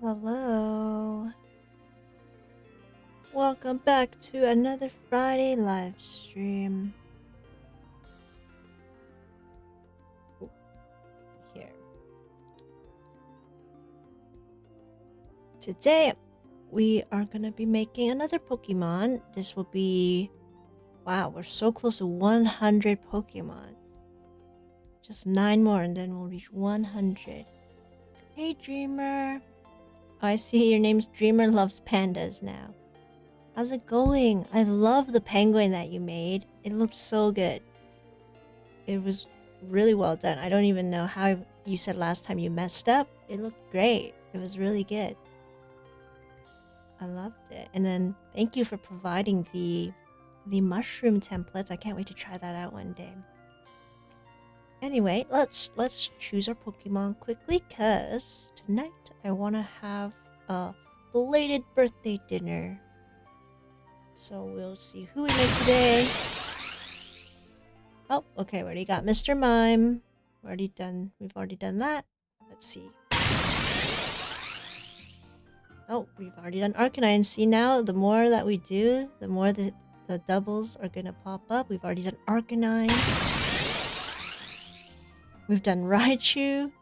Hello. Welcome back to another Friday live stream. Ooh, here. Today we are gonna be making another Pokemon. This will be... Wow, we're so close to 100 Pokemon. Just 9 more and then we'll reach 100. Hey Dreamer. Oh, I see your name's Dreamer Loves Pandas now. How's it going? I love the penguin that you made. It looked so good. It was really well done. I don't even know how you said last time you messed up. It looked great. It was really good. I loved it. And then thank you for providing the mushroom templates. I can't wait to try that out one day. Anyway, let's choose our Pokemon quickly, cause tonight I want to have a belated birthday dinner. So we'll see who we make today. Oh, okay, we already got Mr. Mime. We've already done that. Let's see. Oh, we've already done Arcanine. See now, the more that we do, the more the doubles are gonna pop up. We've already done Arcanine. We've done Raichu.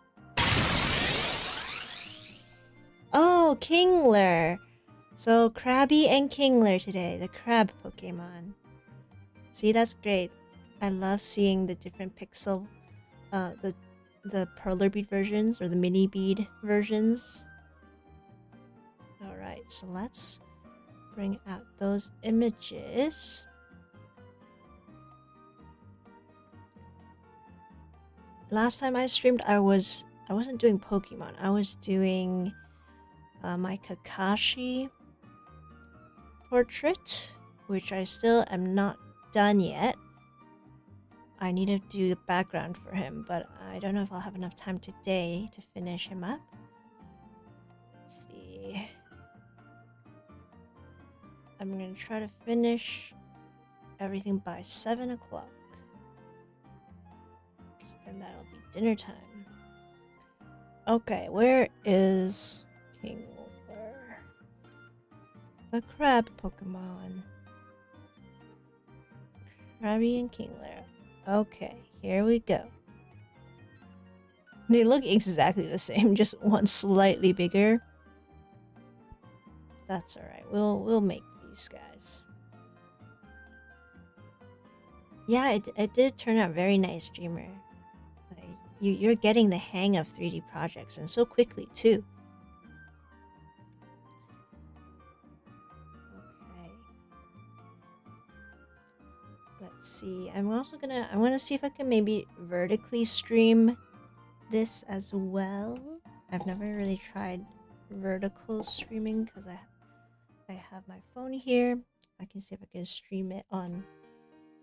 Oh, Kingler. So Krabby and Kingler today, the crab Pokemon. See, that's great. I love seeing the different pixel, the Perler bead versions or the mini bead versions. Alright, so let's bring out those images. Last time I streamed, I wasn't doing Pokemon. I was doing my Kakashi portrait, which I still am not done yet. I need to do the background for him, but I don't know if I'll have enough time today to finish him up. Let's see. I'm gonna try to finish everything by 7 o'clock. Because then that'll be dinner time. Okay, where is Kingler? The crab Pokemon. Krabby and Kingler. Okay, here we go. They look exactly the same, just one slightly bigger. That's alright. We'll make these guys. Yeah, it did turn out very nice, Dreamer. Like, you're getting the hang of 3D projects, and so quickly too. Let's see. I want to see if I can maybe vertically stream this as well. I've never really tried vertical streaming because I have my phone here. I can see if I can stream it on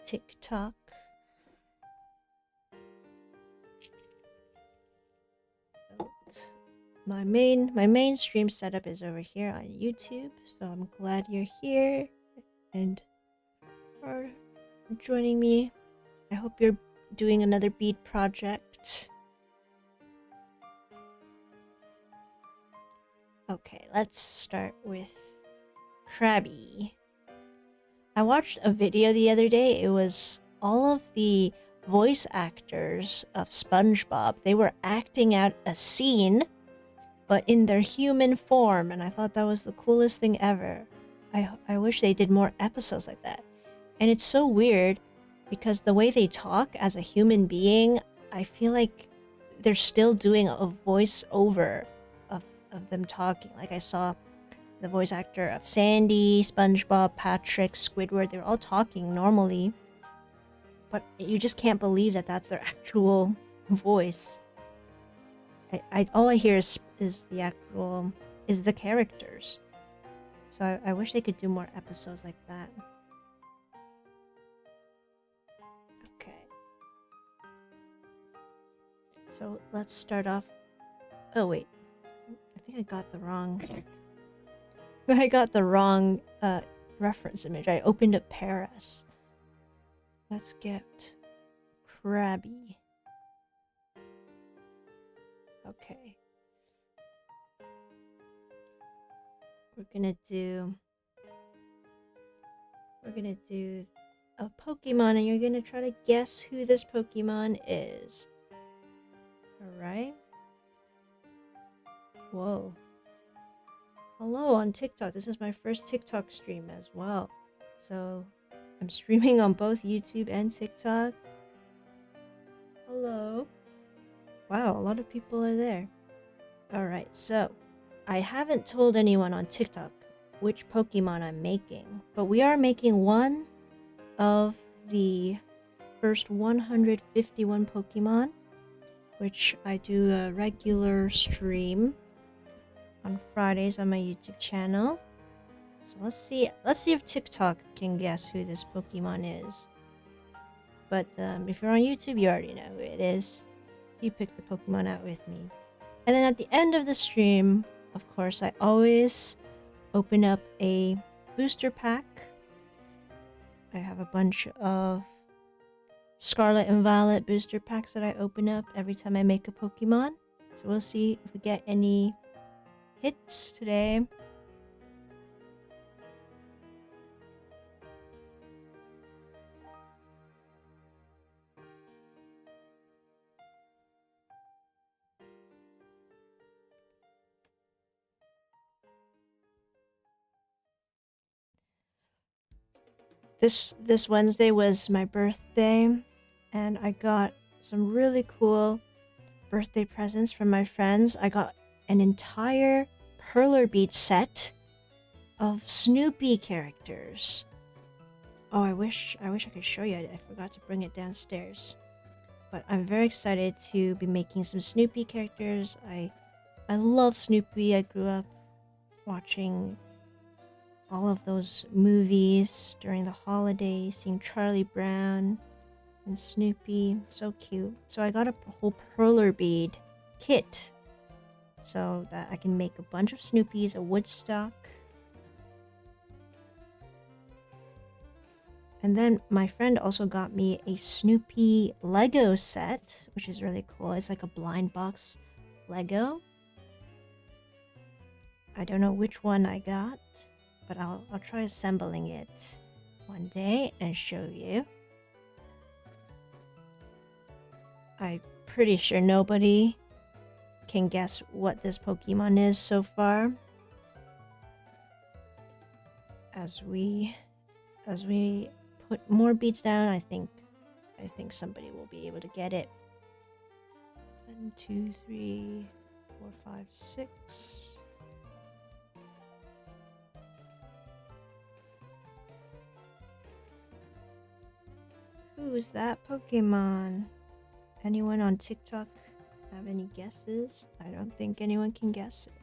TikTok. My main stream setup is over here on YouTube, so I'm glad you're here and are joining me. I hope you're doing another bead project. Okay, let's start with Krabby. I watched a video the other day. It was all of the voice actors of SpongeBob. They were acting out a scene, but in their human form, and I thought that was the coolest thing ever. I wish they did more episodes like that. And it's so weird because the way they talk as a human being, I feel like they're still doing a voiceover of them talking. Like I saw the voice actor of Sandy, SpongeBob, Patrick, Squidward, they're all talking normally. But you just can't believe that that's their actual voice. All I hear is the characters. So I wish they could do more episodes like that. Okay. So let's start off. Oh wait, I think I got the wrong. I got the wrong reference image. I opened up Paris. Let's get Krabby. Okay. we're gonna do a Pokemon, and you're gonna try to guess who this Pokemon is. Alright? Whoa. Hello on TikTok. This is my first TikTok stream as well. So, I'm streaming on both YouTube and TikTok. Hello. Wow, a lot of people are there. Alright, so I haven't told anyone on TikTok which Pokemon I'm making, but we are making one of the first 151 Pokemon, which I do a regular stream on Fridays on my YouTube channel. So let's see if TikTok can guess who this Pokemon is. But if you're on YouTube, you already know who it is. You picked the Pokemon out with me. And then at the end of the stream, of course, I always open up a booster pack. I have a bunch of Scarlet and Violet booster packs that I open up every time I make a Pokemon. So we'll see if we get any hits today. This Wednesday was my birthday, and I got some really cool birthday presents from my friends. I got an entire Perler Bead set of Snoopy characters. Oh, I wish I could show you. I forgot to bring it downstairs. But I'm very excited to be making some Snoopy characters. I love Snoopy. I grew up watching all of those movies during the holidays, seeing Charlie Brown and Snoopy. So cute. So I got a whole Perler Bead kit so that I can make a bunch of Snoopies, a Woodstock. And then my friend also got me a Snoopy Lego set, which is really cool. It's like a blind box Lego. I don't know which one I got, but I'll try assembling it one day and show you. I'm pretty sure nobody can guess what this Pokemon is so far. As we put more beads down, I think somebody will be able to get it. 1, 2, 3, 4, 5, 6. Who's that Pokemon? Anyone on TikTok have any guesses? I don't think anyone can guess it.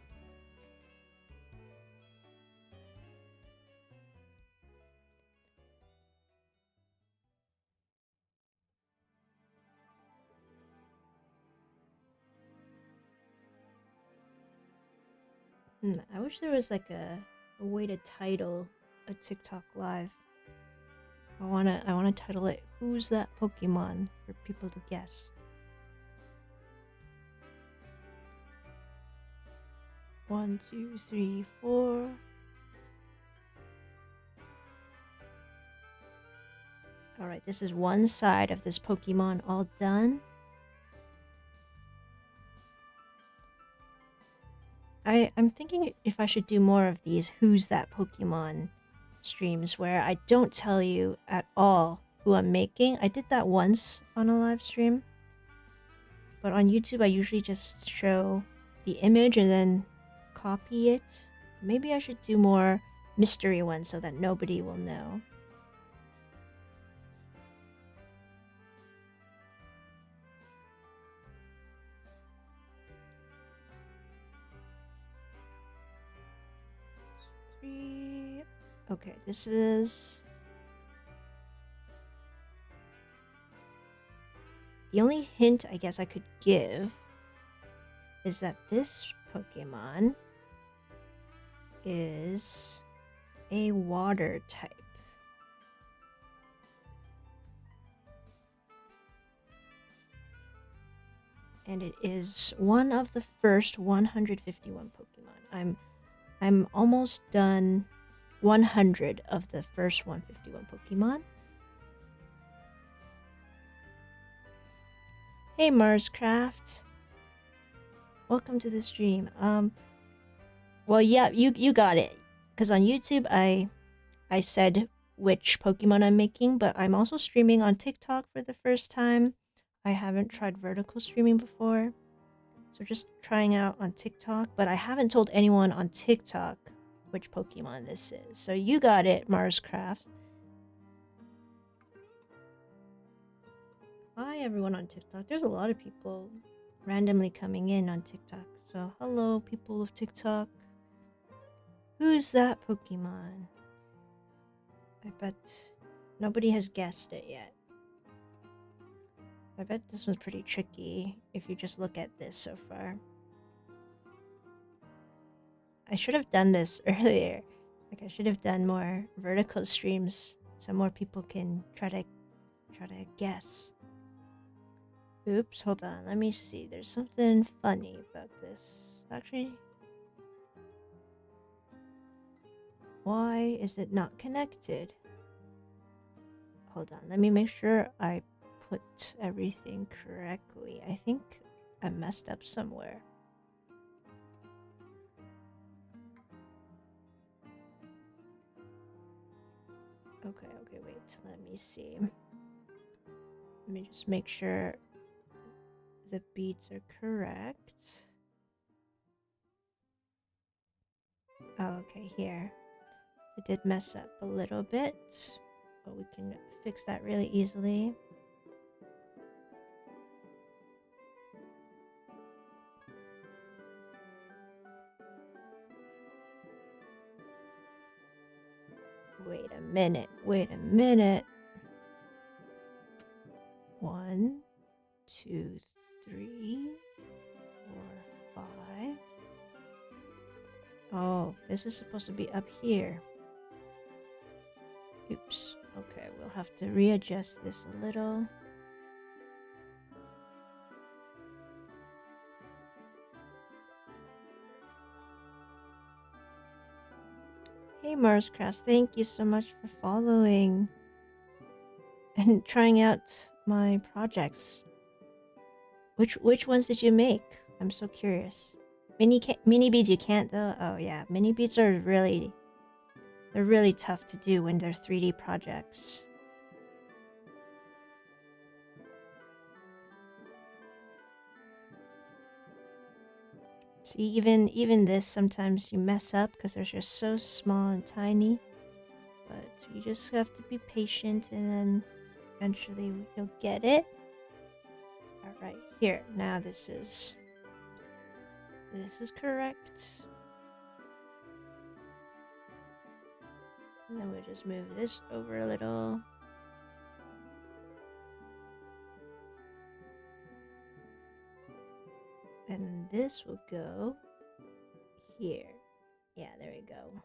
I wish there was like a way to title a TikTok live. I wanna title it "Who's That Pokemon" for people to guess. 1, 2, 3, 4. Alright, this is one side of this Pokemon all done. I'm thinking if I should do more of these Who's That Pokemon streams where I don't tell you at all who I'm making. I did that once on a live stream. But on YouTube, I usually just show the image and then copy it. Maybe I should do more mystery ones so that nobody will know. Okay, this is... The only hint I guess I could give is that this Pokemon is a water type. And it is one of the first 151 Pokemon. I'm I'm almost done 100 of the first 151 Pokemon. Hey Marscraft. Welcome to the stream. Well, yeah, you got it. Because on YouTube, I said which Pokemon I'm making, but I'm also streaming on TikTok for the first time. I haven't tried vertical streaming before, so just trying out on TikTok, but I haven't told anyone on TikTok which Pokemon this is. So you got it, Marscraft. Hi everyone on TikTok. There's a lot of people randomly coming in on TikTok. So hello, people of TikTok. Who's that Pokemon? I bet nobody has guessed it yet. I bet this one's pretty tricky if you just look at this so far. I should have done this earlier. Like I should have done more vertical streams so more people can try to guess. Oops, hold on. Let me see. There's something funny about this. Actually, why is it not connected? Hold on. Let me make sure I put everything correctly. I think I messed up somewhere. Okay, wait. Let me see. Let me just make sure the beads are correct. Oh, okay, here. I did mess up a little bit, but we can fix that really easily. Wait a minute. 1, 2, 3, 4, 5. Oh, this is supposed to be up here. Oops. Okay, we'll have to readjust this a little. Hey Marscraft, thank you so much for following and trying out my projects. Which ones did you make? I'm so curious. Mini beads you can't though. Oh yeah, mini beads are really tough to do when they're 3D projects. See, even this sometimes you mess up because they're just so small and tiny. But you just have to be patient and then eventually you'll get it. Alright, here. Now this is correct. And then we'll just move this over a little. And then this will go here. Yeah, there we go.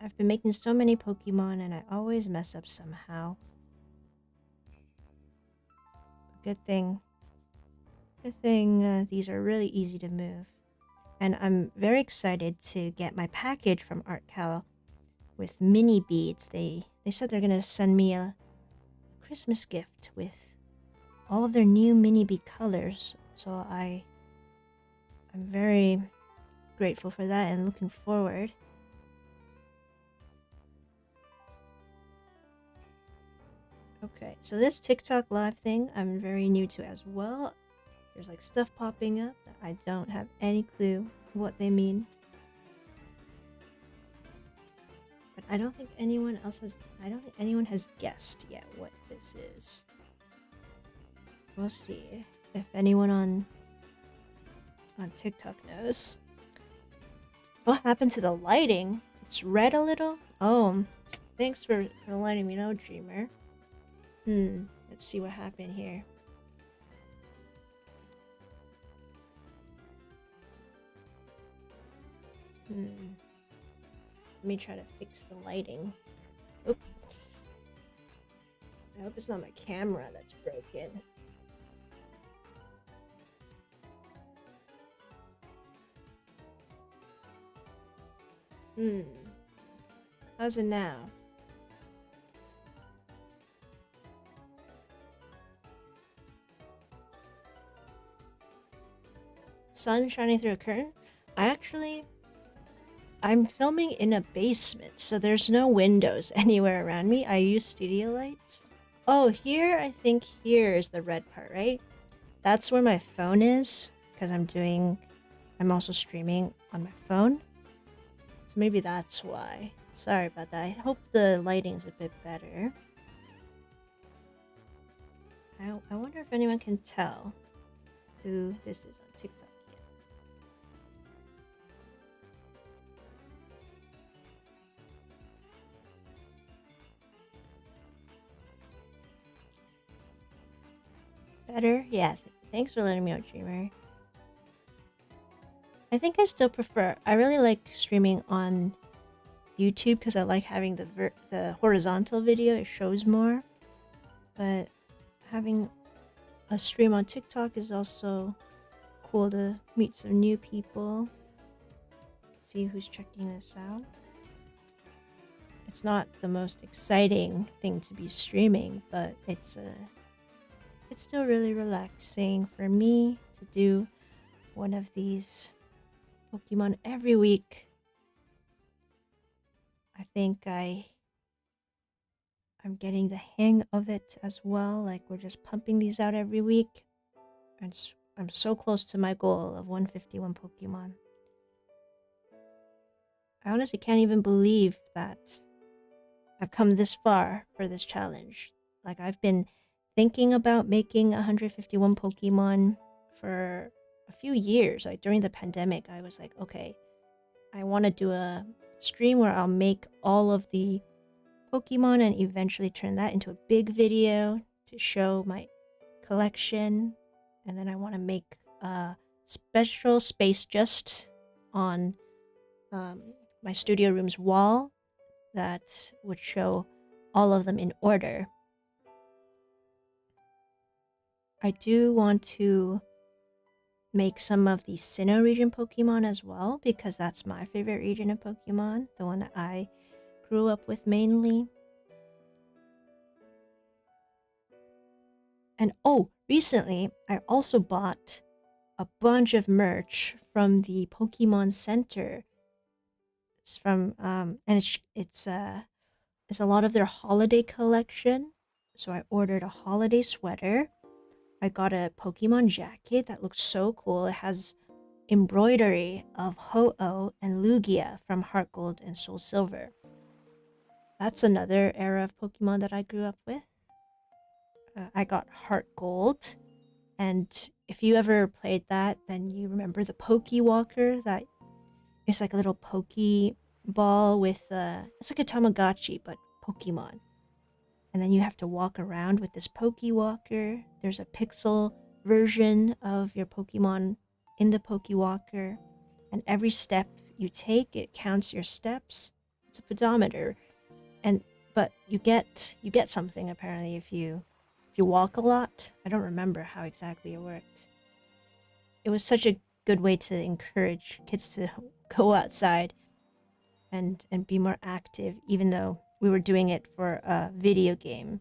I've been making so many Pokemon and I always mess up somehow. Good thing these are really easy to move. And I'm very excited to get my package from artkal with mini beads. They said they're gonna send me a Christmas gift with all of their new mini bead colors. So I'm very grateful for that and looking forward. Okay, so this TikTok live thing I'm very new to as well. There's like stuff popping up that I don't have any clue what they mean. But I don't think anyone has guessed yet what this is. We'll see if anyone on TikTok knows. What happened to the lighting? It's red a little? Oh, thanks for letting me know, Dreamer. Let's see what happened here. Let me try to fix the lighting. Oop. I hope it's not my camera that's broken. How's it now? Sun shining through a curtain? I'm filming in a basement, so there's no windows anywhere around me. I use studio lights. Oh, here, I think here is the red part, right? That's where my phone is, because I'm also streaming on my phone. So maybe that's why. Sorry about that. I hope the lighting's a bit better. I wonder if anyone can tell who this is on TikTok yet. Better? Yeah. Thanks for letting me know, Dreamer. I think I still prefer... I really like streaming on YouTube because I like having the horizontal video. It shows more. But having a stream on TikTok is also cool to meet some new people. See who's checking this out. It's not the most exciting thing to be streaming, but it's still really relaxing for me to do one of these Pokemon every week. I think I'm getting the hang of it as well. Like, we're just pumping these out every week. And I'm so close to my goal of 151 Pokemon. I honestly can't even believe that I've come this far for this challenge. Like, I've been thinking about making 151 Pokemon for a few years. Like, during the pandemic, I was like, okay, I want to do a stream where I'll make all of the Pokemon and eventually turn that into a big video to show my collection. And then I want to make a special space just on my studio room's wall that would show all of them in order. I do want to make some of the Sinnoh region Pokemon as well, because that's my favorite region of Pokemon, the one that I grew up with mainly. And oh, recently I also bought a bunch of merch from the Pokemon Center. It's from and it's a lot of their holiday collection. So I ordered a holiday sweater. I got a Pokemon jacket that looks so cool. It has embroidery of Ho-Oh and Lugia from Heart Gold and Soul Silver. That's another era of Pokemon that I grew up with. I got Heart Gold, and if you ever played that, then you remember the Pokewalker. That is like a little Pokeball with it's like a Tamagotchi but Pokemon. And then you have to walk around with this Pokewalker. There's a pixel version of your Pokemon in the Pokewalker, and every step you take, it counts your steps. It's a pedometer, but you get something apparently if you walk a lot. I don't remember how exactly it worked. It was such a good way to encourage kids to go outside and be more active, even though we were doing it for a video game.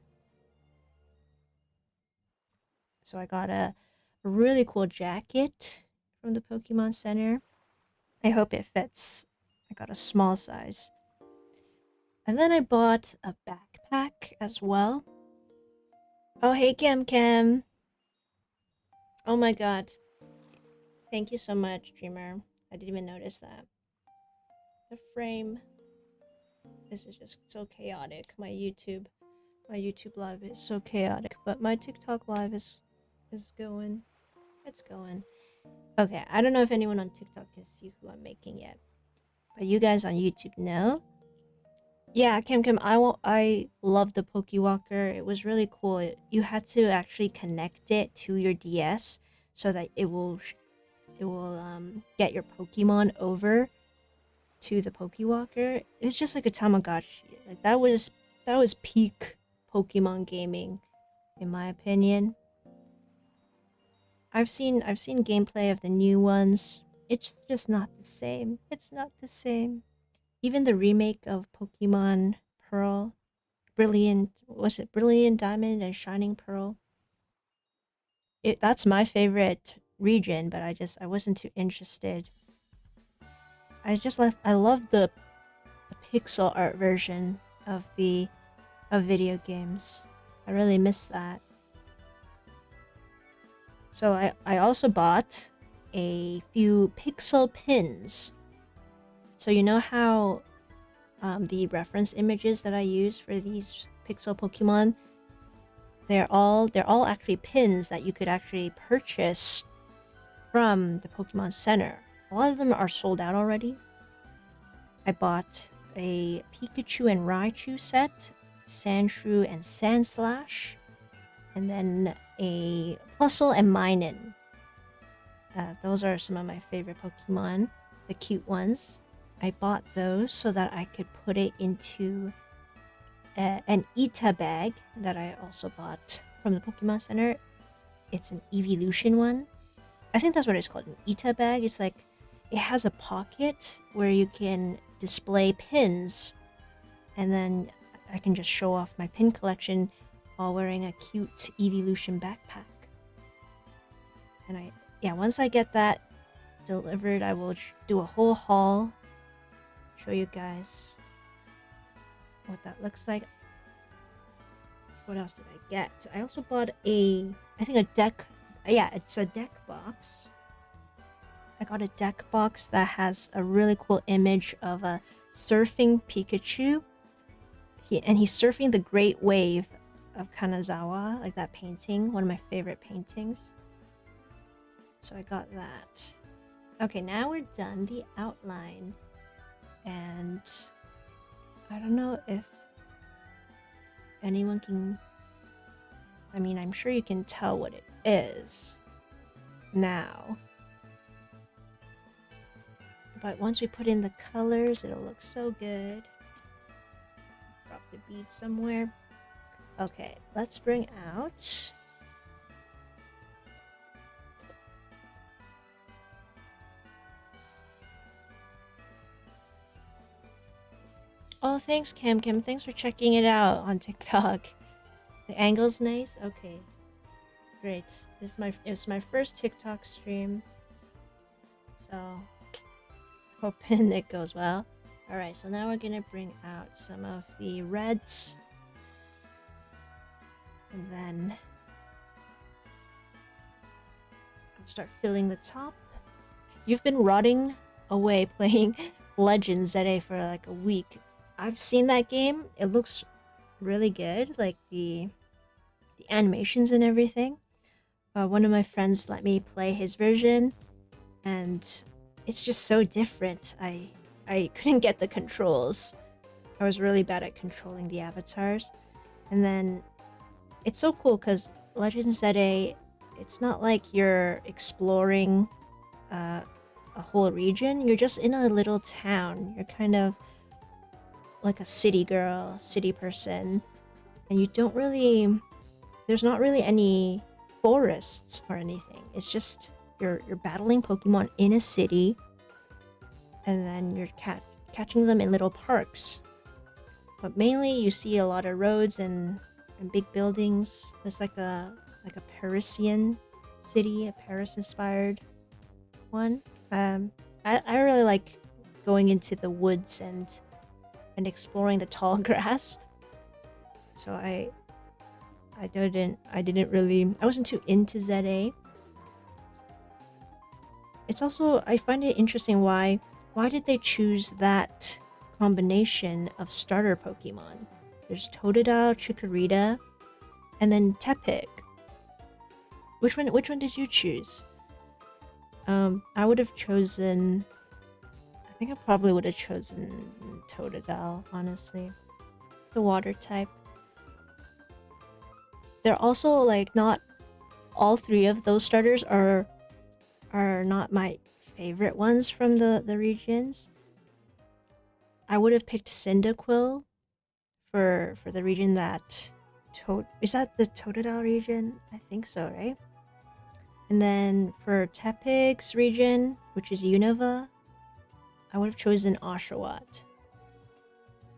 So I got a really cool jacket from the Pokemon Center. I hope it fits. I got a small size. And then I bought a backpack as well. Oh, hey, Cam. Oh my god. Thank you so much, Dreamer. I didn't even notice that. The frame. This is just so chaotic. My YouTube live is so chaotic, but my TikTok live is going. It's going. Okay, I don't know if anyone on TikTok can see who I'm making yet, but you guys on YouTube know. Yeah, Cam, I love the Pokewalker. It was really cool. You had to actually connect it to your DS so that it will get your Pokemon over to the Pokewalker. It's just like a Tamagotchi. Like that was peak Pokemon gaming, in my opinion. I've seen gameplay of the new ones. It's just not the same. It's not the same. even the remake of Pokemon Pearl, was it Brilliant Diamond and Shining Pearl? That's my favorite region, but I wasn't too interested. I love the pixel art version of video games. I really miss that. So I also bought a few pixel pins. So you know how the reference images that I use for these pixel Pokemon, they're all actually pins that you could actually purchase from the Pokemon Center. A lot of them are sold out already. I bought a Pikachu and Raichu set, Sandshrew and Sandslash, and then a Plusle and Minun. Those are some of my favorite Pokemon, the cute ones. I bought those so that I could put it into an Ita bag that I also bought from the Pokemon Center. It's an evolution one. I think that's what it's called, an Ita bag. It's like, it has a pocket where you can display pins, and then I can just show off my pin collection while wearing a cute evolution backpack. And once I get that delivered, I will do a whole haul, show you guys what that looks like. What else did I get? I also bought I think a deck. Yeah, it's a deck box. I got a deck box that has a really cool image of a surfing Pikachu. He's surfing the Great Wave of Kanazawa, like that painting, one of my favorite paintings. So I got that. Okay, now we're done the outline. And I don't know if anyone can... I mean, I'm sure you can tell what it is now. But once we put in the colors, it'll look so good. Drop the bead somewhere. Okay, let's bring out... Oh, thanks, Cam. Thanks for checking it out on TikTok. The angle's nice? Okay. Great. It's my first TikTok stream. So, hoping it goes well. Alright, so now we're gonna bring out some of the reds. And then I'll start filling the top. You've been rotting away playing Legends ZA for like a week. I've seen that game. It looks really good, like the animations and everything. One of my friends let me play his version, and it's just so different. I couldn't get the controls. I was really bad at controlling the avatars. And then it's so cool because Legends ZA, it's not like you're exploring a whole region. You're just in a little town. You're kind of like a city girl, city person, and you don't really... There's not really any forests or anything. It's just you're battling Pokemon in a city, and then you're catching them in little parks. But mainly you see a lot of roads and big buildings. It's like a Parisian city, a Paris-inspired one. I really like going into the woods and exploring the tall grass. So I wasn't too into ZA. It's also, I find it interesting why did they choose that combination of starter Pokemon? There's Totodile, Chikorita, and then Tepig. Which one did you choose? I would have chosen... I think I probably would have chosen Totodile, honestly. The water type. They're also, like, not... All three of those starters are not my favorite ones from the regions. I would have picked Cyndaquil for the region that... Is that the Totodile region? I think so, right? And then for Tepig's region, which is Unova, I would have chosen Oshawott.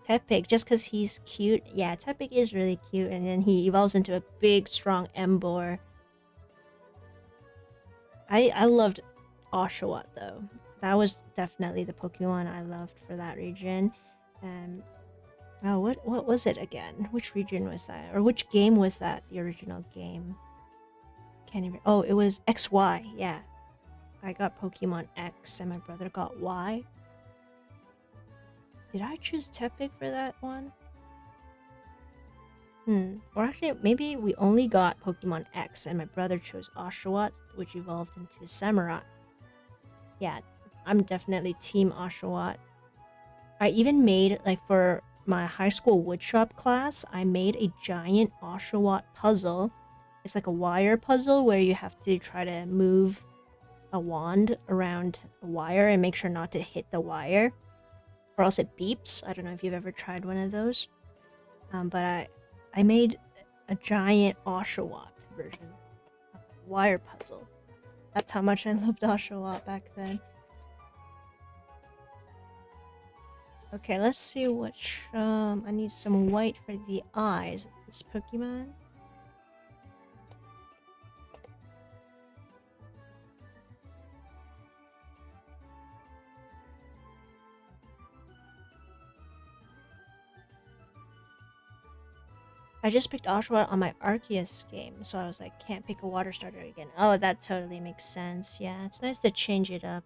Tepig, just because he's cute. Yeah, Tepig is really cute, and then he evolves into a big, strong Emboar. I loved Oshawott, though. That was definitely the Pokemon I loved for that region. Oh, what was it again? Which region was that? Or which game was that? The original game? Can't even... Oh, it was XY, yeah. I got Pokemon X, and my brother got Y. Did I choose Tepig for that one? Or actually, maybe we only got Pokemon X, and my brother chose Oshawott, which evolved into Samurott. Yeah, I'm definitely Team Oshawott. I even made, like, for my high school woodshop class, I made a giant Oshawott puzzle. It's like a wire puzzle where you have to try to move a wand around a wire and make sure not to hit the wire, or else it beeps. I don't know if you've ever tried one of those. But I made a giant Oshawott version of a wire puzzle. That's how much I loved Oshawott back then. Okay, let's see which... I need some white for the eyes of this Pokemon. I just picked Oshawott on my Arceus game, so I was like, can't pick a water starter again. Oh, that totally makes sense. Yeah, it's nice to change it up.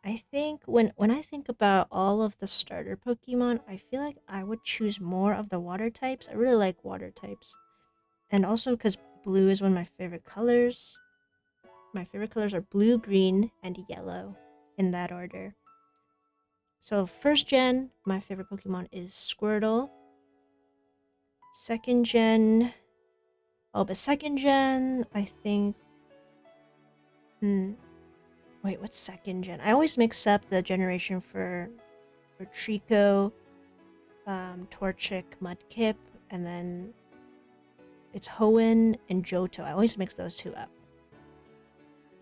I think when I think about all of the starter Pokemon, I feel like I would choose more of the water types. I really like water types. And also because blue is one of my favorite colors. My favorite colors are blue, green, and yellow, in that order. So first gen, my favorite Pokemon is Squirtle. Second gen... Oh, but second gen, I think... Wait, what's second gen? I always mix up the generation for Trico, Torchic, Mudkip, and then it's Hoenn and Johto. I always mix those two up.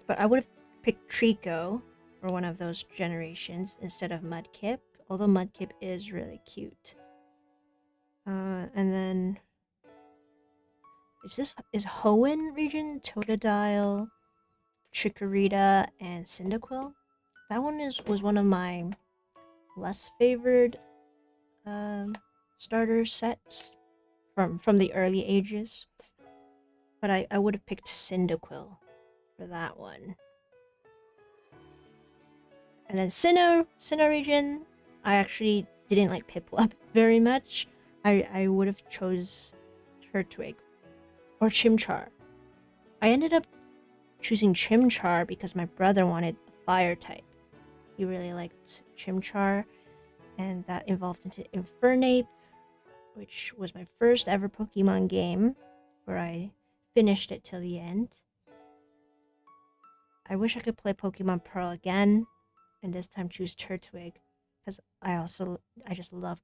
But I would have picked Trico for one of those generations instead of Mudkip, although Mudkip is really cute. And then... Is Hoenn region Totodile, Chikorita, and Cyndaquil? That one was one of my less favored starter sets from the early ages. But I would have picked Cyndaquil for that one. And then Sinnoh region, I actually didn't like Piplup very much. I would have chose Turtwig or Chimchar. I ended up choosing Chimchar because my brother wanted a fire type. He really liked Chimchar, and that evolved into Infernape, which was my first ever Pokemon game, where I finished it till the end. I wish I could play Pokemon Pearl again, and this time choose Turtwig, because I just love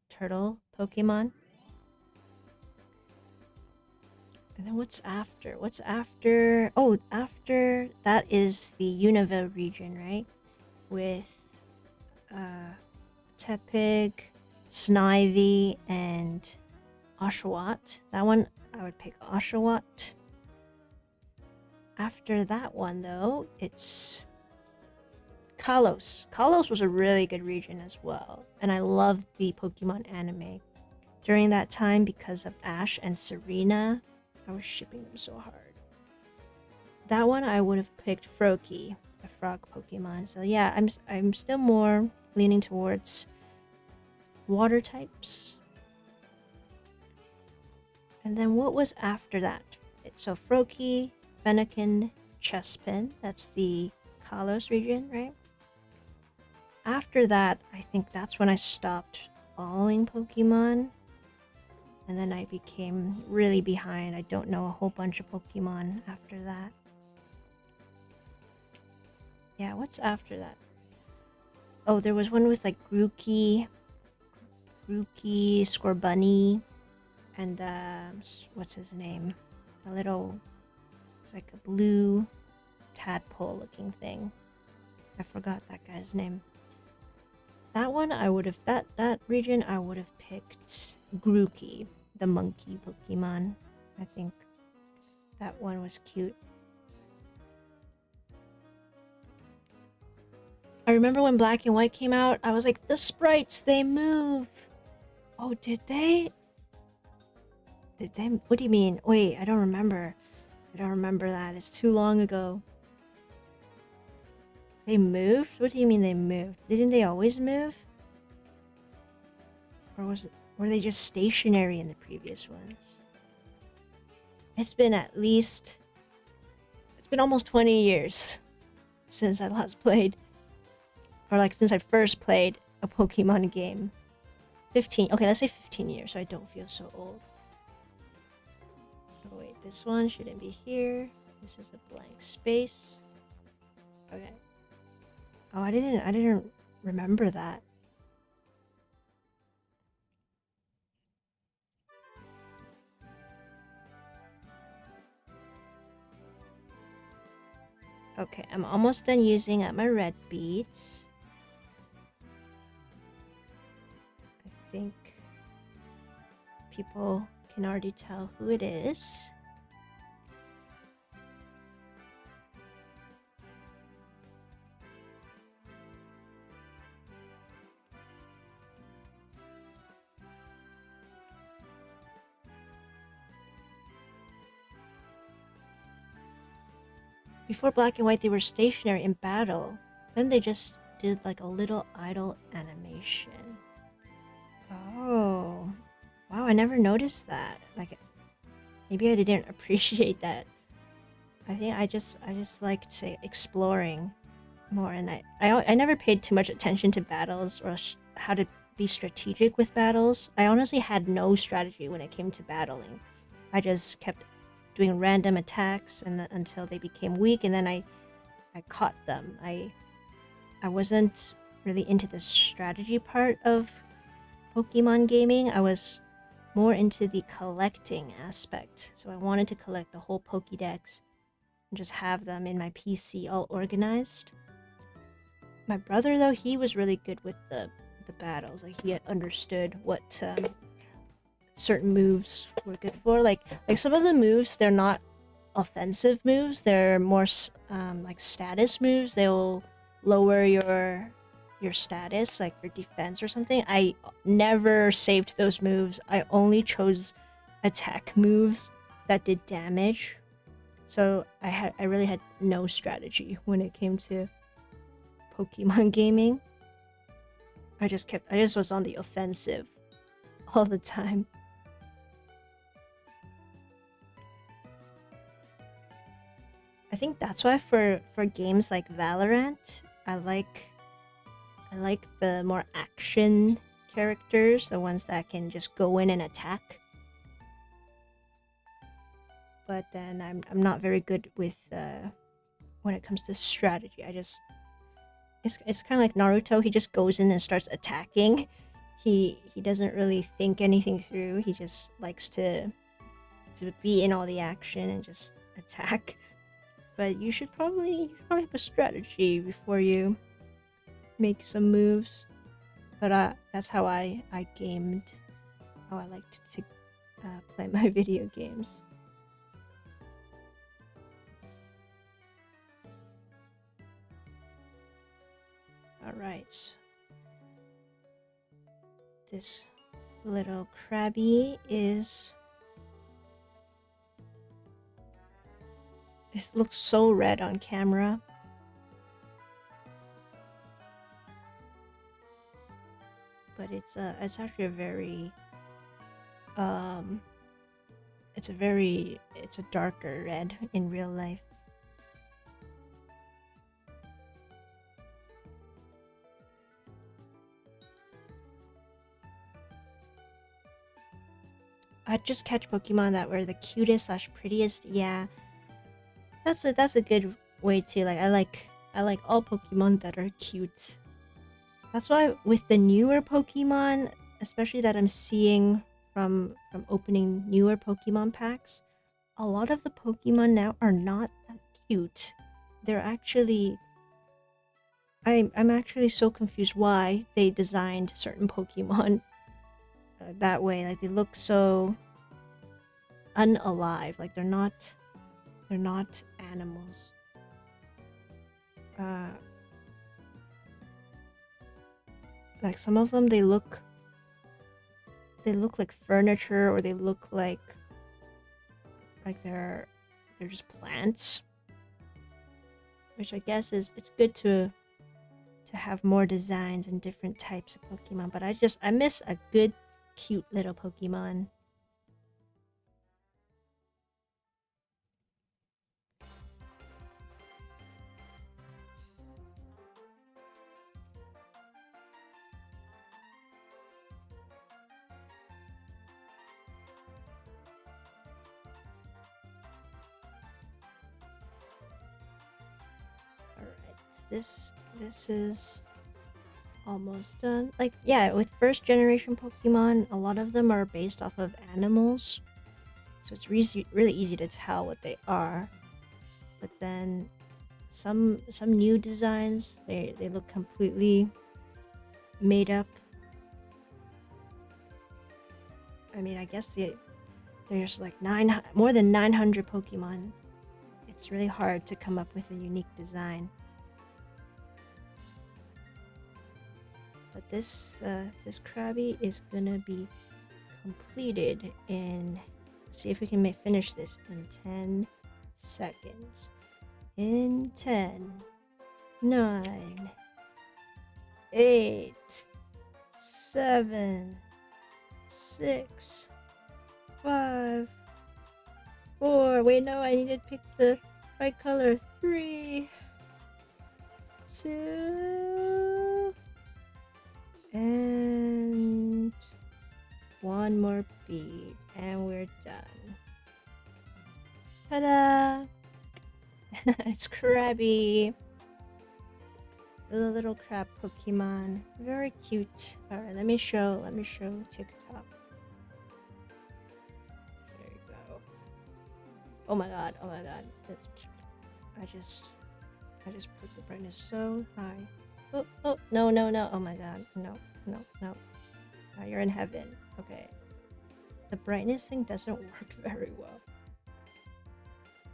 turtle Pokemon. And then what's after? What's after? Oh, after that is the Unova region, right? With Tepig, Snivy, and Oshawott. That one, I would pick Oshawott. After that one, though, it's Kalos. Kalos was a really good region as well, and I loved the Pokemon anime. During that time, because of Ash and Serena, I was shipping them so hard. That one I would have picked Froakie, the frog Pokemon. So yeah, I'm still more leaning towards water types. And then what was after that? So Froakie, Fennekin, Chespin. That's the Kalos region, right? After that, I think that's when I stopped following Pokemon. And then I became really behind. I don't know a whole bunch of Pokemon after that. Yeah, what's after that? Oh, there was one with like Grookey, Scorbunny, and what's his name? It's like a blue tadpole looking thing. I forgot that guy's name. that one, I would have that region. I would have picked Grookey, the monkey Pokemon. I think that one was cute. I remember when Black and White came out, I was like, the sprites, they move. Oh, did they? Did they? What do you mean? Wait, I don't remember. I don't remember that. It's too long ago. They moved? What do you mean they moved? Didn't they always move? Or were they just stationary in the previous ones? It's been almost 20 years since I last played. Or like since I first played a Pokemon game. 15. Okay, let's say 15 years so I don't feel so old. Oh wait, this one shouldn't be here. This is a blank space. Okay. Oh, I didn't remember that. Okay, I'm almost done using up my red beads. I think people can already tell who it is. Before Black and White, they were stationary in battle. Then they just did like a little idle animation. Oh. Wow, I never noticed that. Like, maybe I didn't appreciate that. I think I just liked, say, exploring more, and I never paid too much attention to battles or how to be strategic with battles. I honestly had no strategy when it came to battling. I just kept doing random attacks and until they became weak, and then I caught them. I wasn't really into the strategy part of Pokemon gaming. I was more into the collecting aspect. So I wanted to collect the whole Pokédex and just have them in my PC all organized. My brother, though, he was really good with the battles. Like, he understood what certain moves were good for. Like some of the moves, they're not offensive moves. They're more like status moves. They'll lower your status, like for defense or something. I never saved those moves. I only chose attack moves that did damage. So I really had no strategy when it came to Pokemon gaming. I just was on the offensive all the time. I think that's why for games like Valorant, I like the more action characters, the ones that can just go in and attack. But then I'm not very good with when it comes to strategy. It's kind of like Naruto. He just goes in and starts attacking. He doesn't really think anything through. He just likes to be in all the action and just attack. But you should probably have a strategy before you make some moves. But that's how I gamed, how I liked to play my video games. Alright. This little Krabby is... It looks so red on camera. But it's actually a very it's a darker red in real life. I'd just catch Pokemon that were the cutest / prettiest. Yeah, that's a good way to I like all Pokemon that are cute. That's why with the newer Pokemon, especially that I'm seeing from opening newer Pokemon packs, a lot of the Pokemon now are not that cute. They're actually... I'm actually so confused why they designed certain Pokemon that way. Like they look so unalive. Like they're not animals. Like some of them they look like furniture, or they look like they're just plants. Which I guess it's good to have more designs and different types of Pokemon, but I miss a good cute little Pokemon. Alright, this is almost done. Like, yeah, with first generation Pokemon, a lot of them are based off of animals. So it's really easy to tell what they are. But then some new designs, they look completely made up. I mean, I guess there's like more than 900 Pokemon. It's really hard to come up with a unique design. But this Krabby is gonna be completed in. Let's see if we can finish this in 10 seconds. In 10, 9, 8, 7, 6, 5, 4. Wait, no, I need to pick the right color. 3, 2, and 1 more bead, and we're done. Ta-da! It's Krabby. The little crab Pokemon. Very cute. Alright, let me show TikTok. There you go. Oh my god. I just put the brightness so high. Oh, no. Oh my god. No. Now you're in heaven. Okay. The brightness thing doesn't work very well.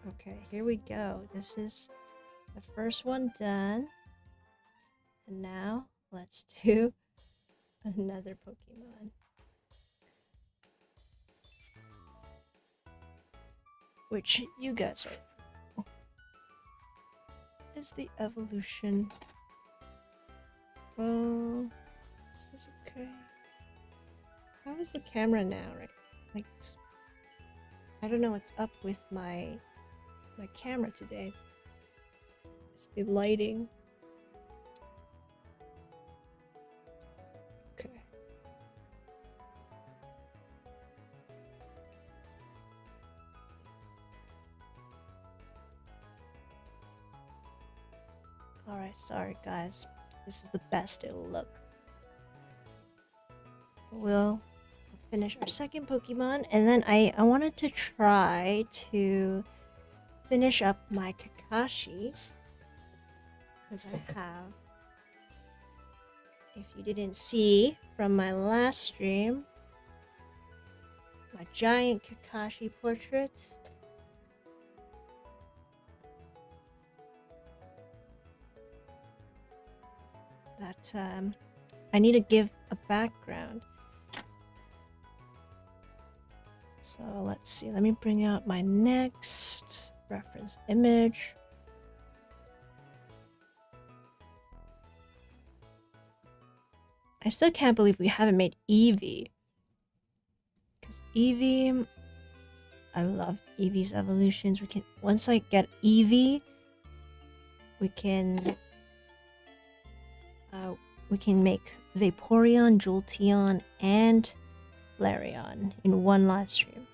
Okay, here we go. This is the first one done. And now, let's do another Pokemon. Which you guys are. Is the evolution. Oh, is this okay? How is the camera now, right? Like, I don't know what's up with my camera today. It's the lighting. Okay. Alright, sorry guys. This is the best it'll look. We'll finish our second Pokemon, and then I wanted to try to finish up my Kakashi, because I have, if you didn't see from my last stream, my giant Kakashi portrait. That I need to give a background. So let's see, let me bring out my next reference image. I still can't believe we haven't made Eevee. Because Eevee, I loved Eevee's evolutions. Once I get Eevee, we can make Vaporeon, Jolteon, and Flareon in one live stream.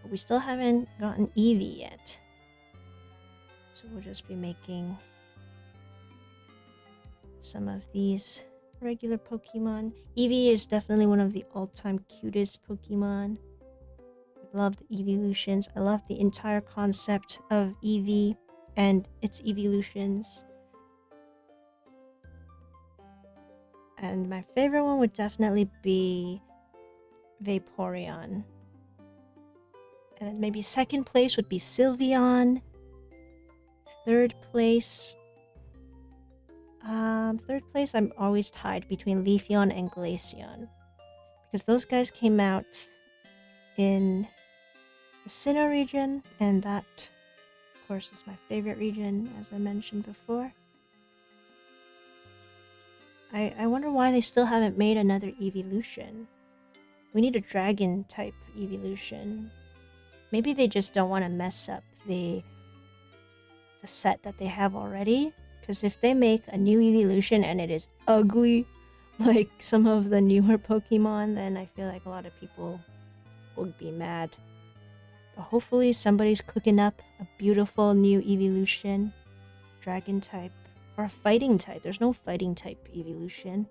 But we still haven't gotten Eevee yet. So we'll just be making some of these regular Pokemon. Eevee is definitely one of the all-time cutest Pokemon. I love the evolutions. I love the entire concept of Eevee and its evolutions. And my favorite one would definitely be Vaporeon. And then maybe second place would be Sylveon. Third place, I'm always tied between Leafeon and Glaceon. Because those guys came out in the Sinnoh region, and that, of course, is my favorite region, as I mentioned before. I wonder why they still haven't made another evolution. We need a dragon-type evolution. Maybe they just don't want to mess up the set that they have already. Because if they make a new evolution and it is ugly, like some of the newer Pokemon, then I feel like a lot of people would be mad. But hopefully somebody's cooking up a beautiful new evolution. Dragon type. Or a fighting type. There's no fighting type evolution.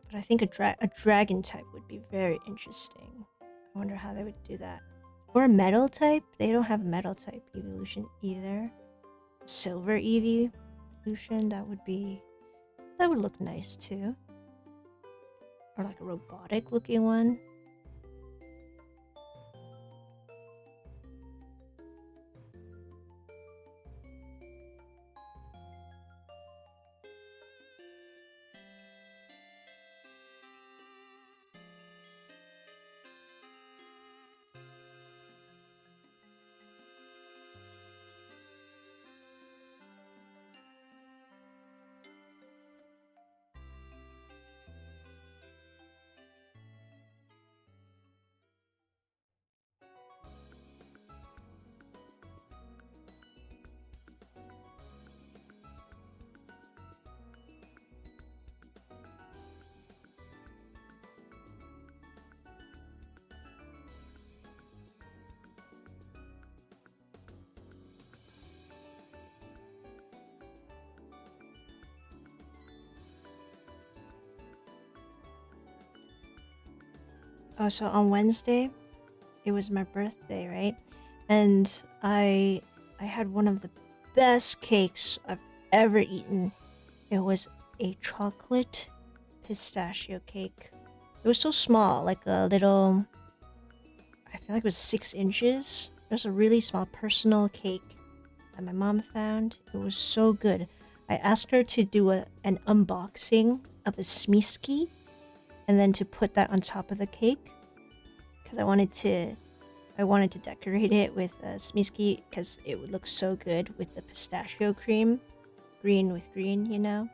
But I think a dragon type would be very interesting. I wonder how they would do that. Or a metal type? They don't have a metal type evolution either. Silver evolution, that would look nice too. Or like a robotic looking one. Oh, so on Wednesday, it was my birthday, right? And I had one of the best cakes I've ever eaten. It was a chocolate pistachio cake. It was so small, like a little, I feel like it was 6 inches. It was a really small personal cake that my mom found. It was so good. I asked her to do an unboxing of a Smeesky and then to put that on top of the cake because I wanted to decorate it with a Smeesky because it would look so good with the pistachio cream, green with green, you know.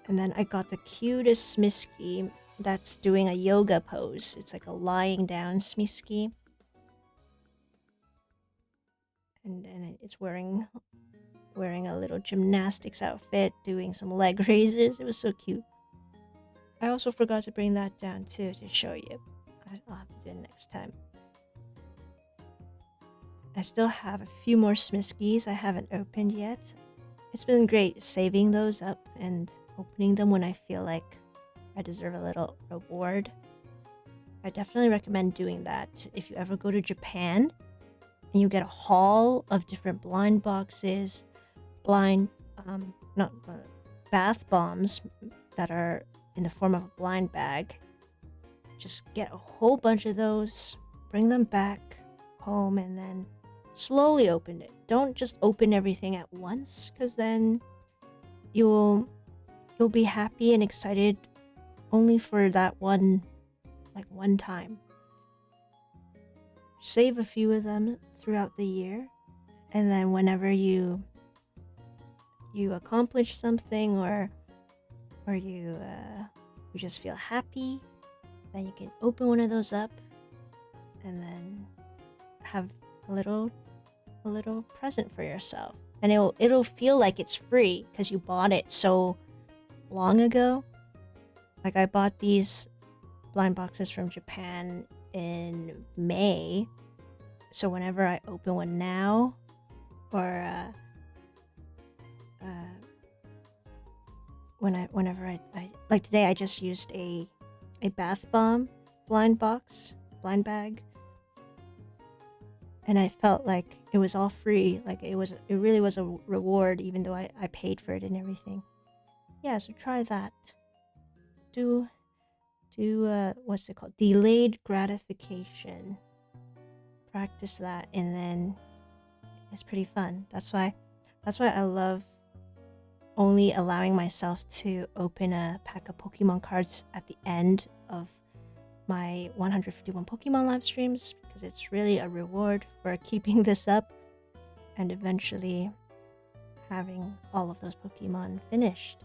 And then I got the cutest Smeesky that's doing a yoga pose. It's like a lying down Smeesky, and then it's wearing a little gymnastics outfit, doing some leg raises. It was so cute. I also forgot to bring that down too to show you. I'll have to do it next time. I still have a few more Smiskies I haven't opened yet. It's been great saving those up and opening them when I feel like I deserve a little reward. I definitely recommend doing that if you ever go to Japan and you get a haul of different blind boxes, bath bombs that are in the form of a blind bag. Just get a whole bunch of those, bring them back home, and then slowly open it. Don't just open everything at once, because then you'll be happy and excited only for that one time. Save a few of them throughout the year, and then whenever you accomplish something or you just feel happy, then you can open one of those up and then have a little present for yourself, and it'll feel like it's free because you bought it so long ago. Like I bought these blind boxes from Japan in May, so whenever I open one now, or whenever I like today, I just used a bath bomb blind bag, and I felt like it was all free. Like it really was a reward, even though I paid for it and everything. Yeah, so try that. Do what's it called? Delayed gratification. Practice that, and then it's pretty fun. That's why I love only allowing myself to open a pack of Pokemon cards at the end of my 151 Pokemon live streams, because it's really a reward for keeping this up and eventually having all of those Pokemon finished.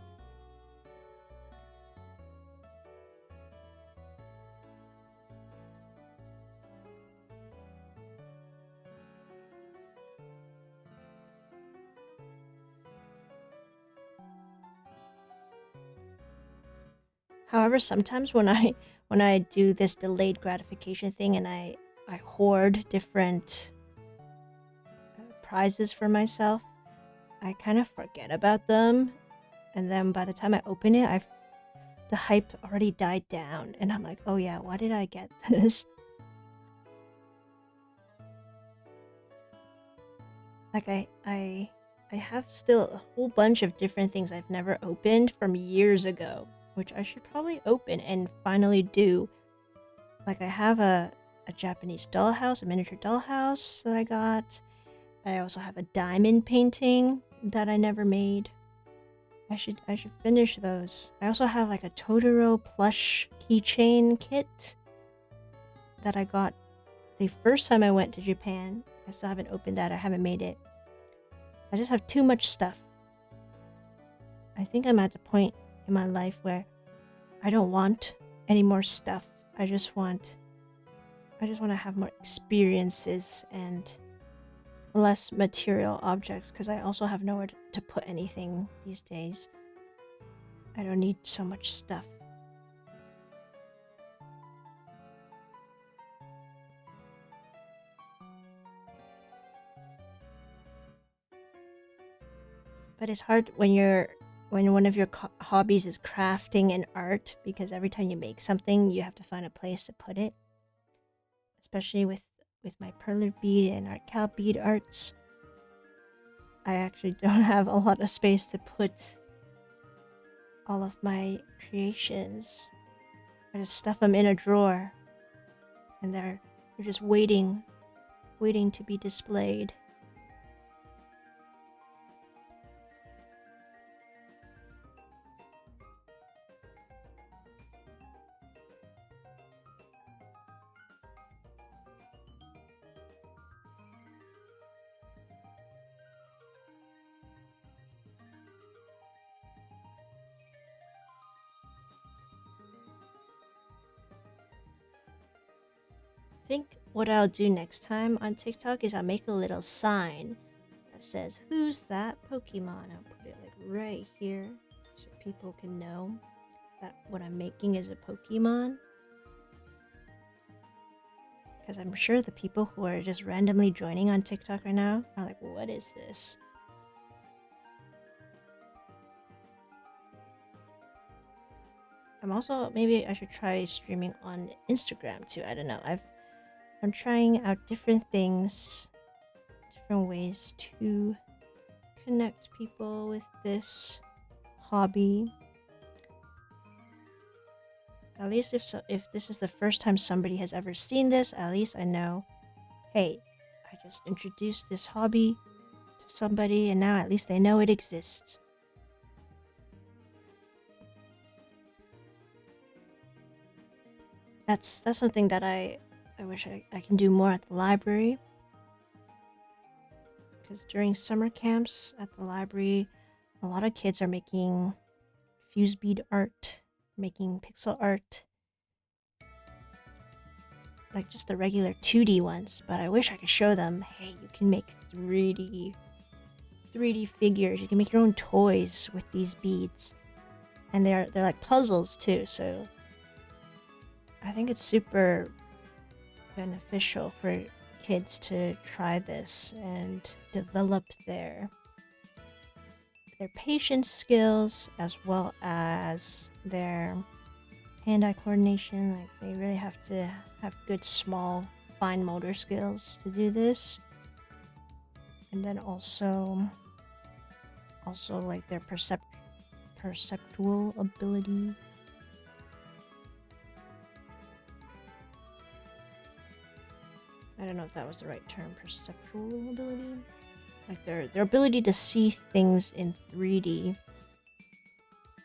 However, sometimes when I do this delayed gratification thing and I hoard different prizes for myself, I kind of forget about them, and then by the time I open it, the hype already died down, and I'm like, oh yeah, why did I get this? Like I have still a whole bunch of different things I've never opened from years ago, which I should probably open and finally do. Like I have a Japanese dollhouse, a miniature dollhouse that I got. I also have a diamond painting that I never made. I should finish those. I also have like a Totoro plush keychain kit that I got the first time I went to Japan. I still haven't opened that. I haven't made it. I just have too much stuff. I think I'm at the point in my life where I don't want any more stuff. I just want to have more experiences and less material objects, because I also have nowhere to put anything these days. I don't need so much stuff. But it's hard when one of your hobbies is crafting and art, because every time you make something, you have to find a place to put it. Especially with my Perler bead and artkal bead arts, I actually don't have a lot of space to put all of my creations. I just stuff them in a drawer, and they're just waiting to be displayed. I think what I'll do next time on TikTok is I'll make a little sign that says, "Who's that Pokemon?" I'll put it like right here so people can know that what I'm making is a Pokemon. Because I'm sure the people who are just randomly joining on TikTok right now are like, what is this? Maybe I should try streaming on Instagram too. I don't know. I'm trying out different things, different ways to connect people with this hobby. At least if this is the first time somebody has ever seen this, at least I know, hey, I just introduced this hobby to somebody, and now at least they know it exists. That's something that I wish I can do more at the library. Because during summer camps at the library, a lot of kids are making fuse bead art, making pixel art. Like just the regular 2D ones, but I wish I could show them, hey, you can make 3D figures. You can make your own toys with these beads. And they're like puzzles too, so I think it's super beneficial for kids to try this and develop their patience skills as well as their hand-eye coordination. Like they really have to have good small fine motor skills to do this. And then also like their perceptual ability. I don't know if that was the right term, perceptual ability. Like their ability to see things in 3D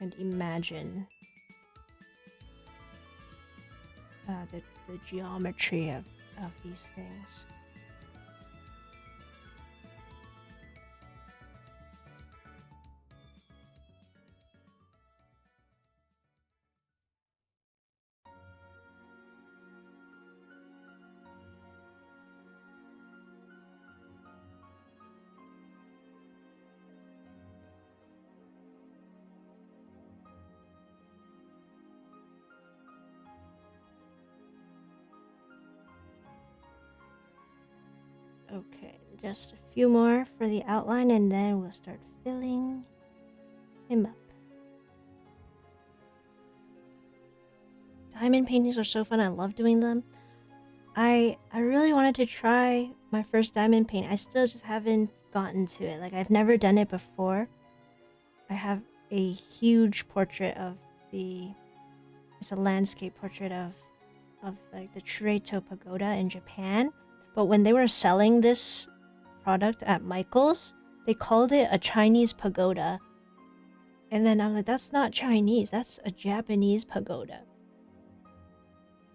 and imagine the geometry of these things. Okay, just a few more for the outline and then we'll start filling him up. Diamond paintings are so fun. I love doing them. I really wanted to try my first diamond paint. I still just haven't gotten to it. Like, I've never done it before. I have a huge portrait of it's a landscape portrait of like the Chureito Pagoda in Japan. But when they were selling this product at Michael's, they called it a Chinese pagoda. And then I was like, that's not Chinese, that's a Japanese pagoda.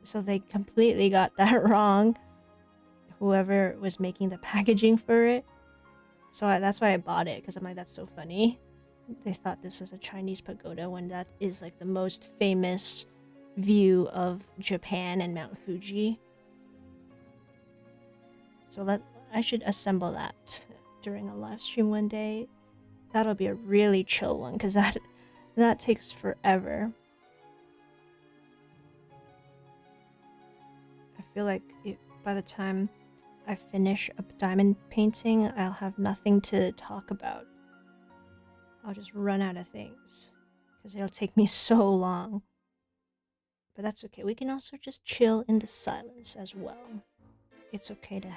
So they completely got that wrong, whoever was making the packaging for it. So that's why I bought it, because I'm like, that's so funny. They thought this was a Chinese pagoda when that is like the most famous view of Japan and Mount Fuji. So I should assemble that during a live stream one day. That'll be a really chill one, because that takes forever. I feel like by the time I finish a diamond painting, I'll have nothing to talk about. I'll just run out of things, because it'll take me so long. But that's okay. We can also just chill in the silence as well. It's okay to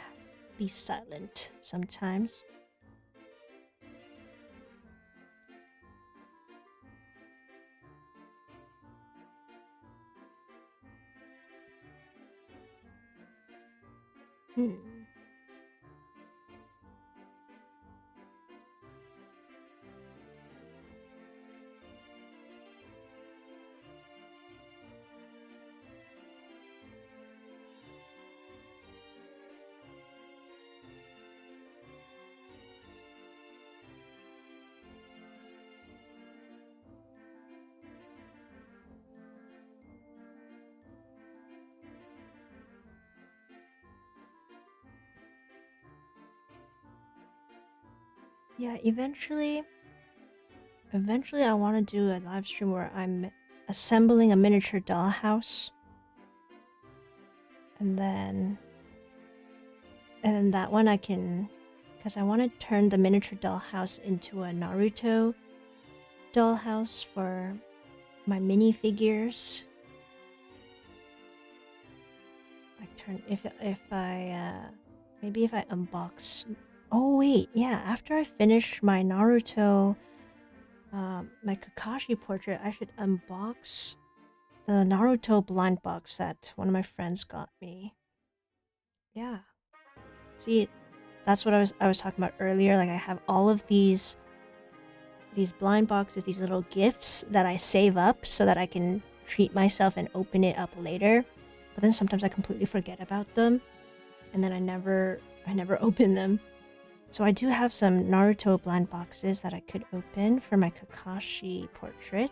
be silent sometimes. Yeah, eventually I want to do a live stream where I'm assembling a miniature dollhouse. And then that one I can, because I want to turn the miniature dollhouse into a Naruto dollhouse for my minifigures. Like maybe if I unbox. Oh wait, yeah. After I finish my Naruto, my Kakashi portrait, I should unbox the Naruto blind box that one of my friends got me. Yeah. See, that's what I was talking about earlier. Like, I have all of these blind boxes, these little gifts that I save up so that I can treat myself and open it up later. But then sometimes I completely forget about them, and then I never open them. So I do have some Naruto blind boxes that I could open for my Kakashi portrait.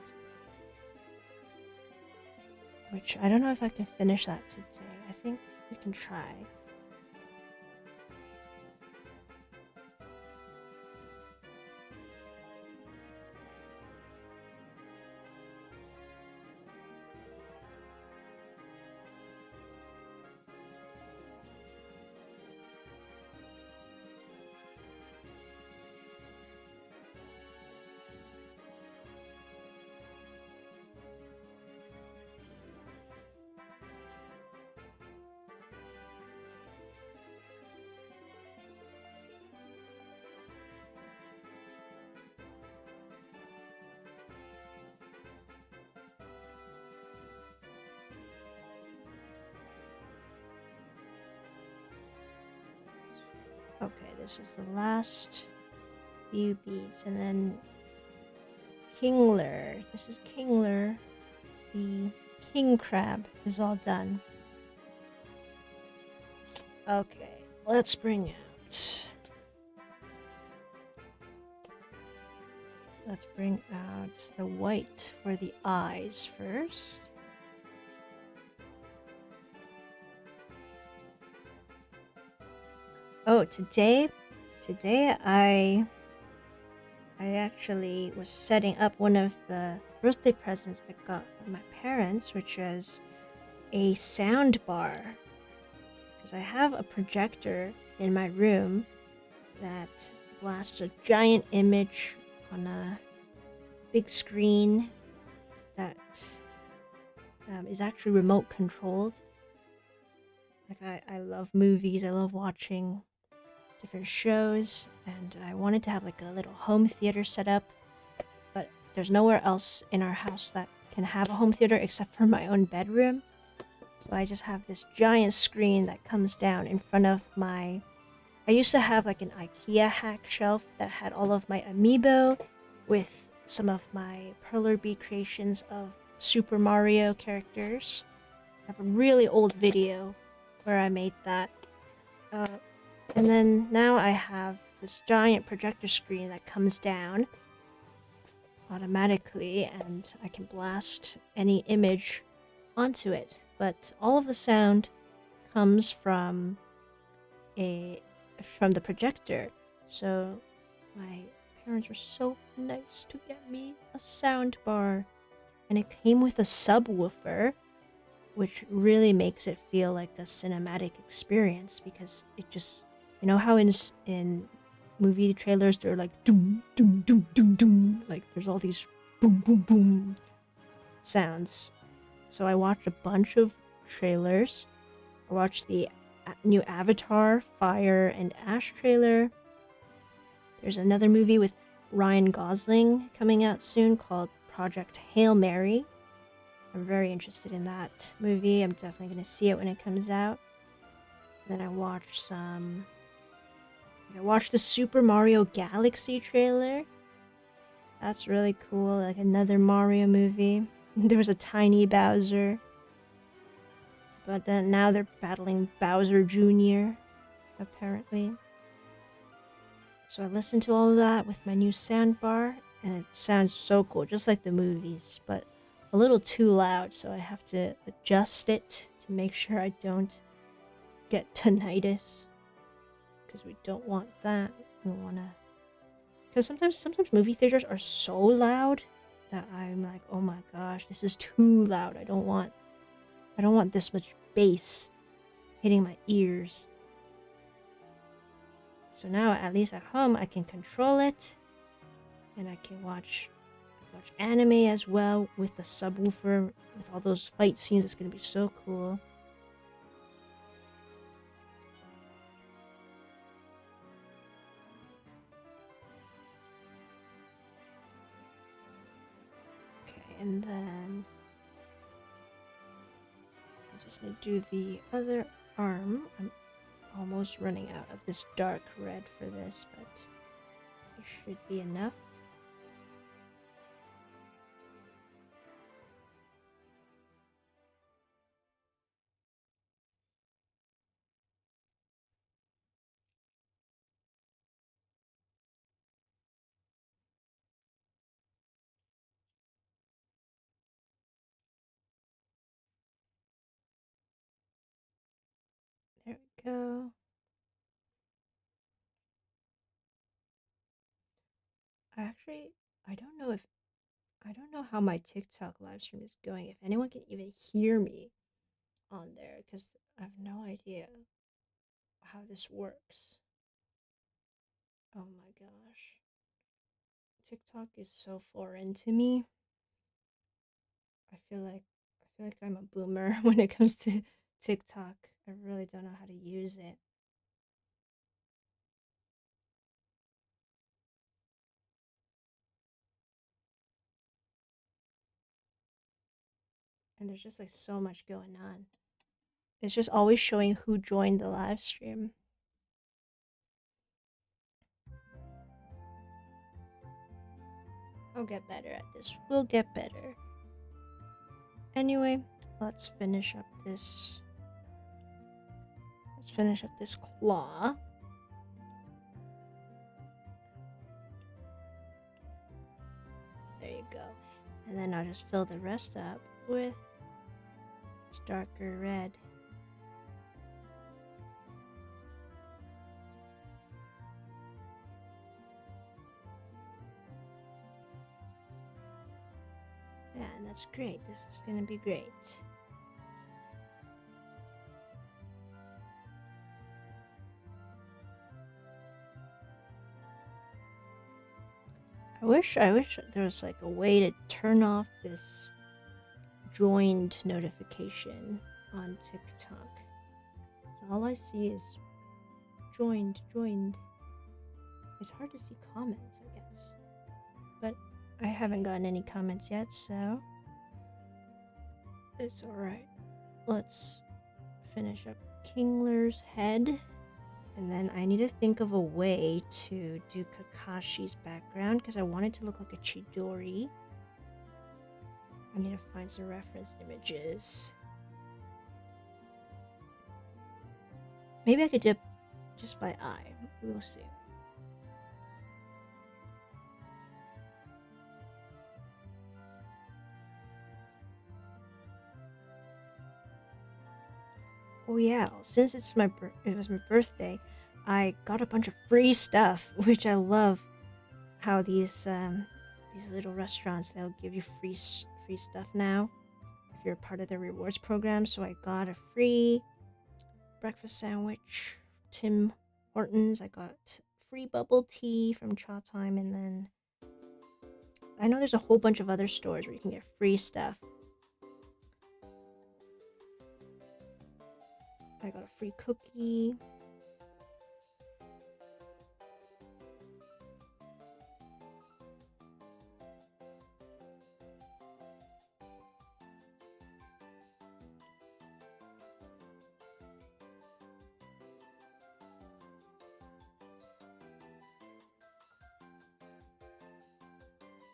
Which I don't know if I can finish that today. I think we can try. this is the last few beads, and then Kingler. This is Kingler. The king crab is all done. Okay, let's bring out. Let's bring out the white for the eyes first. Oh, today I actually was setting up one of the birthday presents I got from my parents, which was a sound bar. Because I have a projector in my room that blasts a giant image on a big screen that is actually remote controlled. Like I love movies, I love watching different shows, and I wanted to have like a little home theater set up, but there's nowhere else in our house that can have a home theater except for my own bedroom. So I just have this giant screen that comes down in front of my... I used to have like an IKEA hack shelf that had all of my amiibo with some of my Perler Bead creations of Super Mario characters. I have a really old video where I made that. And then now I have this giant projector screen that comes down automatically, and I can blast any image onto it. But all of the sound comes from the projector. So my parents were so nice to get me a sound bar, and it came with a subwoofer, which really makes it feel like a cinematic experience, because it just, you know how in movie trailers they're like doom doom doom doom doom, like there's all these boom boom boom sounds. So I watched a bunch of trailers. I watched the new Avatar Fire and Ash trailer. There's another movie with Ryan Gosling coming out soon called Project Hail Mary. I'm very interested in that movie. I'm definitely going to see it when it comes out. Then I watched the Super Mario Galaxy trailer. That's really cool, like another Mario movie. There was a tiny Bowser. But then now they're battling Bowser Jr., apparently. So I listened to all of that with my new soundbar, and it sounds so cool, just like the movies, but a little too loud, so I have to adjust it to make sure I don't get tinnitus, because we don't want that. We want to... Because sometimes movie theaters are so loud that I'm like, oh my gosh, this is too loud. I don't want this much bass hitting my ears. So now, at least at home, I can control it, and I can watch anime as well with the subwoofer, with all those fight scenes. It's gonna be so cool. Okay, and then I just need to do the other arm. I'm almost running out of this dark red for this, but it should be enough. There we go. Actually, I don't know if I don't know how my TikTok live stream is going. If anyone can even hear me on there, because I have no idea how this works. Oh my gosh. TikTok is so foreign to me. I feel like I'm a boomer when it comes to TikTok. I really don't know how to use it. And there's just like so much going on. It's just always showing who joined the live stream. I'll get better at this. We'll get better. Anyway, let's finish up this. Let's finish up this claw. There you go. And then I'll just fill the rest up with this darker red. Yeah, and that's great. This is going to be great. I wish there was like a way to turn off this joined notification on TikTok. So all I see is joined. It's hard to see comments, I guess. But I haven't gotten any comments yet, so it's alright. Let's finish up Kingler's head. And then I need to think of a way to do Kakashi's background because I want it to look like a Chidori. I need to find some reference images. Maybe I could do it just by eye. We will see. Oh yeah, since it was my birthday, I got a bunch of free stuff, which I love. How these little restaurants, they'll give you free stuff now if you're part of their rewards program. So I got a free breakfast sandwich, Tim Hortons. I got free bubble tea from Cha Time, and then I know there's a whole bunch of other stores where you can get free stuff. I got a free cookie.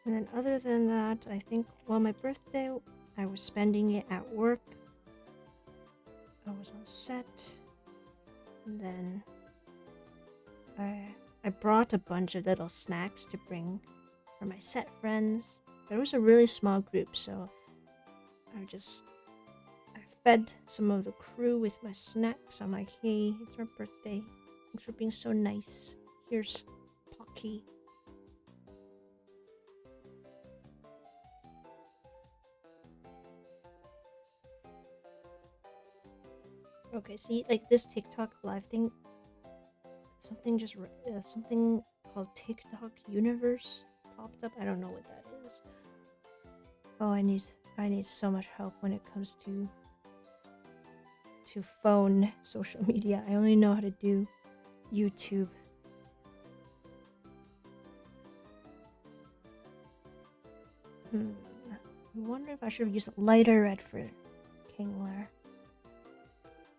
And then other than that, I think, well, my birthday, I was spending it at work. I was on set. And then I brought a bunch of little snacks to bring for my set friends. But it was a really small group, so I fed some of the crew with my snacks. I'm like, hey, it's my birthday. Thanks for being so nice. Here's Pocky. Okay, see, like this TikTok live thing, something called TikTok Universe popped up. I don't know what that is. Oh, I need so much help when it comes to phone social media. I only know how to do YouTube. I wonder if I should use a lighter red for Kingler.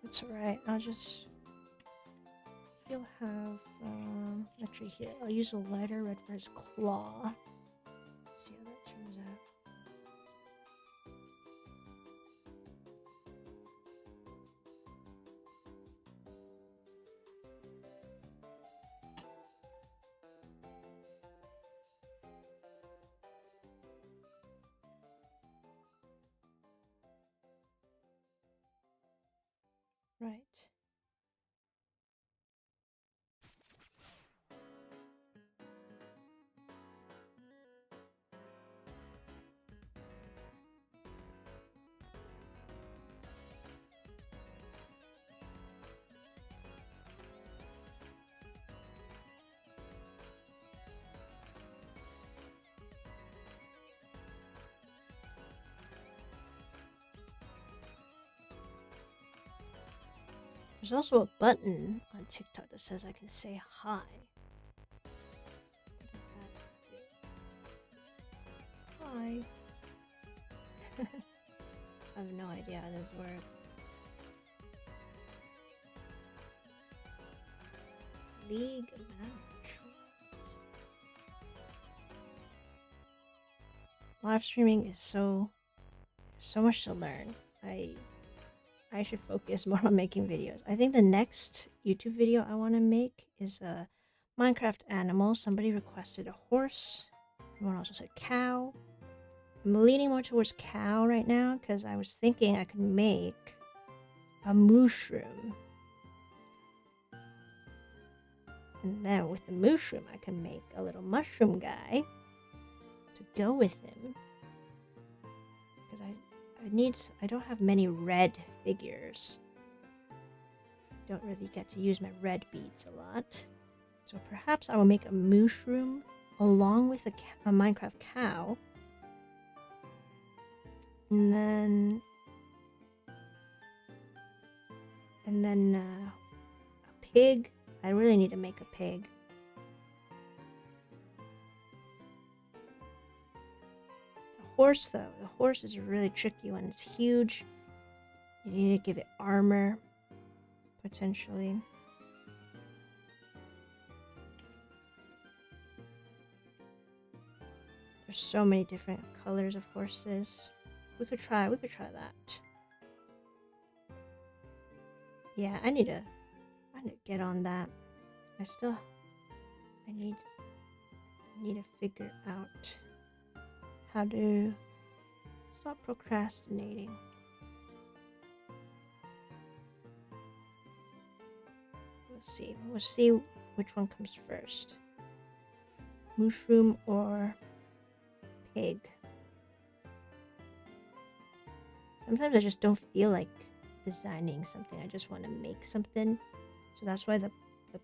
It's alright, he'll have, actually here, I'll use a lighter red for his claw. See how that turns out. Right. There's also a button on TikTok that says I can say hi. Hi. I have no idea how this works. League match. live streaming is so much to learn. I should focus more on making videos. I think the next YouTube video I want to make is a Minecraft animal. Somebody requested a horse. Someone also said cow. I'm leaning more towards cow right now because I was thinking I could make a mushroom. And then with the mushroom, I can make a little mushroom guy to go with him. Because I don't have many red figures. Don't really get to use my red beads a lot. So perhaps I will make a mushroom along with a Minecraft cow. And then a pig. I really need to make a pig. The horse, though. The horse is a really tricky one. It's huge. You need to give it armor, potentially. There's so many different colors of horses. We could try that. Yeah, I need to get on that. I need to figure out how to stop procrastinating. We'll see which one comes first. Mushroom or pig. Sometimes I just don't feel like designing something. I just want to make something. So that's why the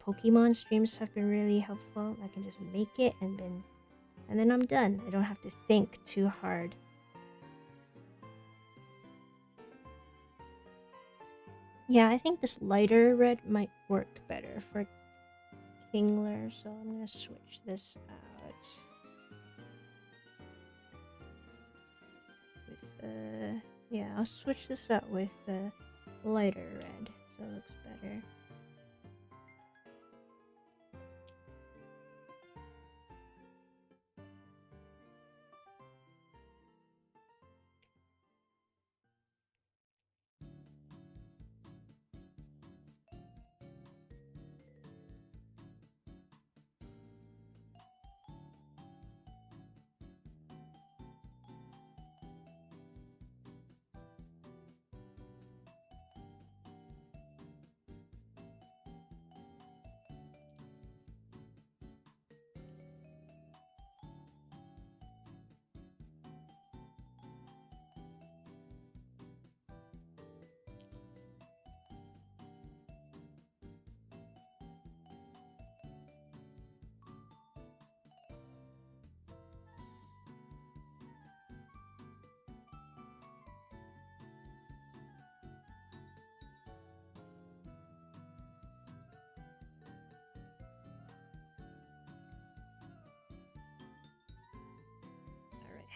Pokemon streams have been really helpful. I can just make it and then I'm done. I don't have to think too hard. Yeah, I think this lighter red might work better for Kingler, so I'm gonna switch this out with yeah, I'll switch this out with the lighter red, so it looks better.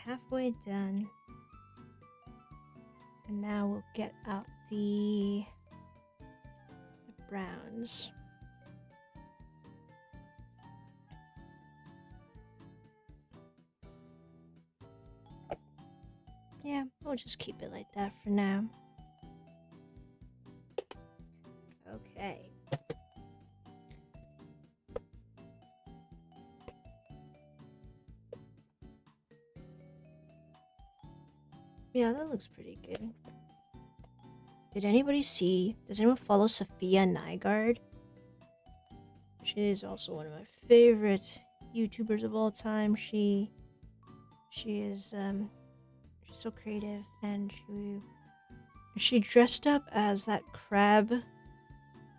Halfway done. And now we'll get out the browns. Yeah, we'll just keep it like that for now. Okay. Yeah, that looks pretty good. Does anyone follow Sophia Nygaard? She is also one of my favorite YouTubers of all time. She is she's so creative, and she dressed up as that crab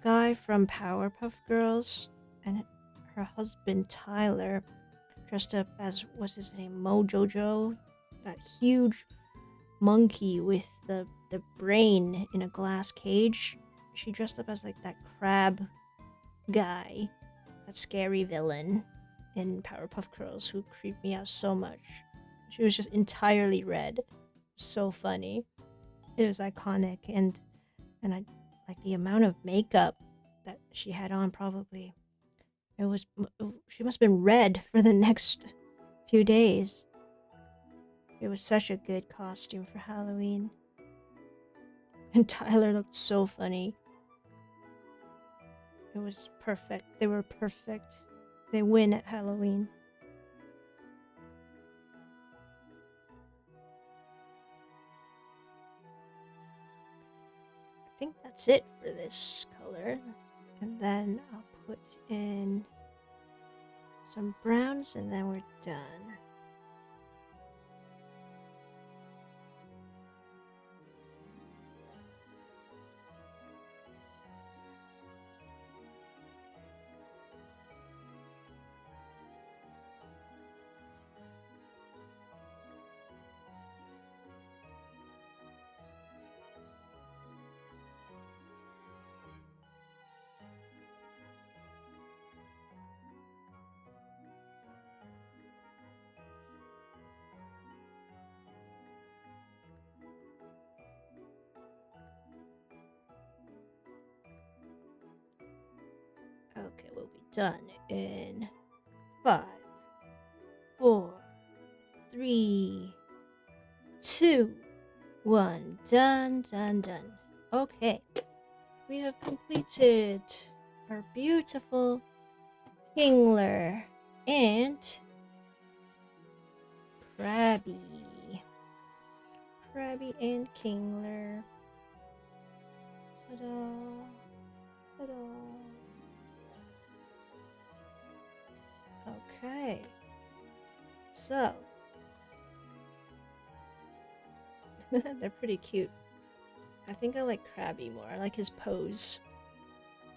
guy from Powerpuff Girls, and her husband Tyler dressed up as, what's his name, Mojojo, that huge monkey with the brain in a glass cage. She dressed up as like that crab guy, that scary villain in Powerpuff Girls who creeped me out so much. She was just entirely red. So funny. It was iconic, and I like the amount of makeup that she had on. Probably she must have been red for the next few days. It was such a good costume for Halloween. And Tyler looked so funny. It was perfect. They were perfect. They win at Halloween. I think that's it for this color. And then I'll put in some browns and then we're done. Okay, we'll be done in 5, 4, 3, 2, 1. Done, done, done. Okay, we have completed our beautiful Kingler and Krabby. Krabby and Kingler. Ta-da! Ta-da! Okay, so they're pretty cute. I think I like Krabby more. I like his pose.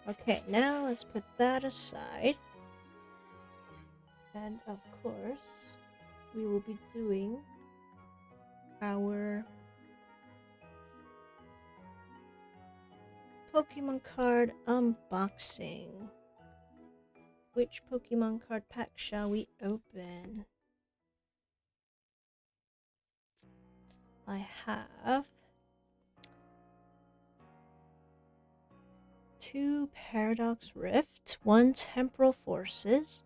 Okay, now let's put that aside. And of course, we will be doing our Pokemon card unboxing. Which Pokemon card pack shall we open? I have 2 Paradox Rift, 1 Temporal Forces,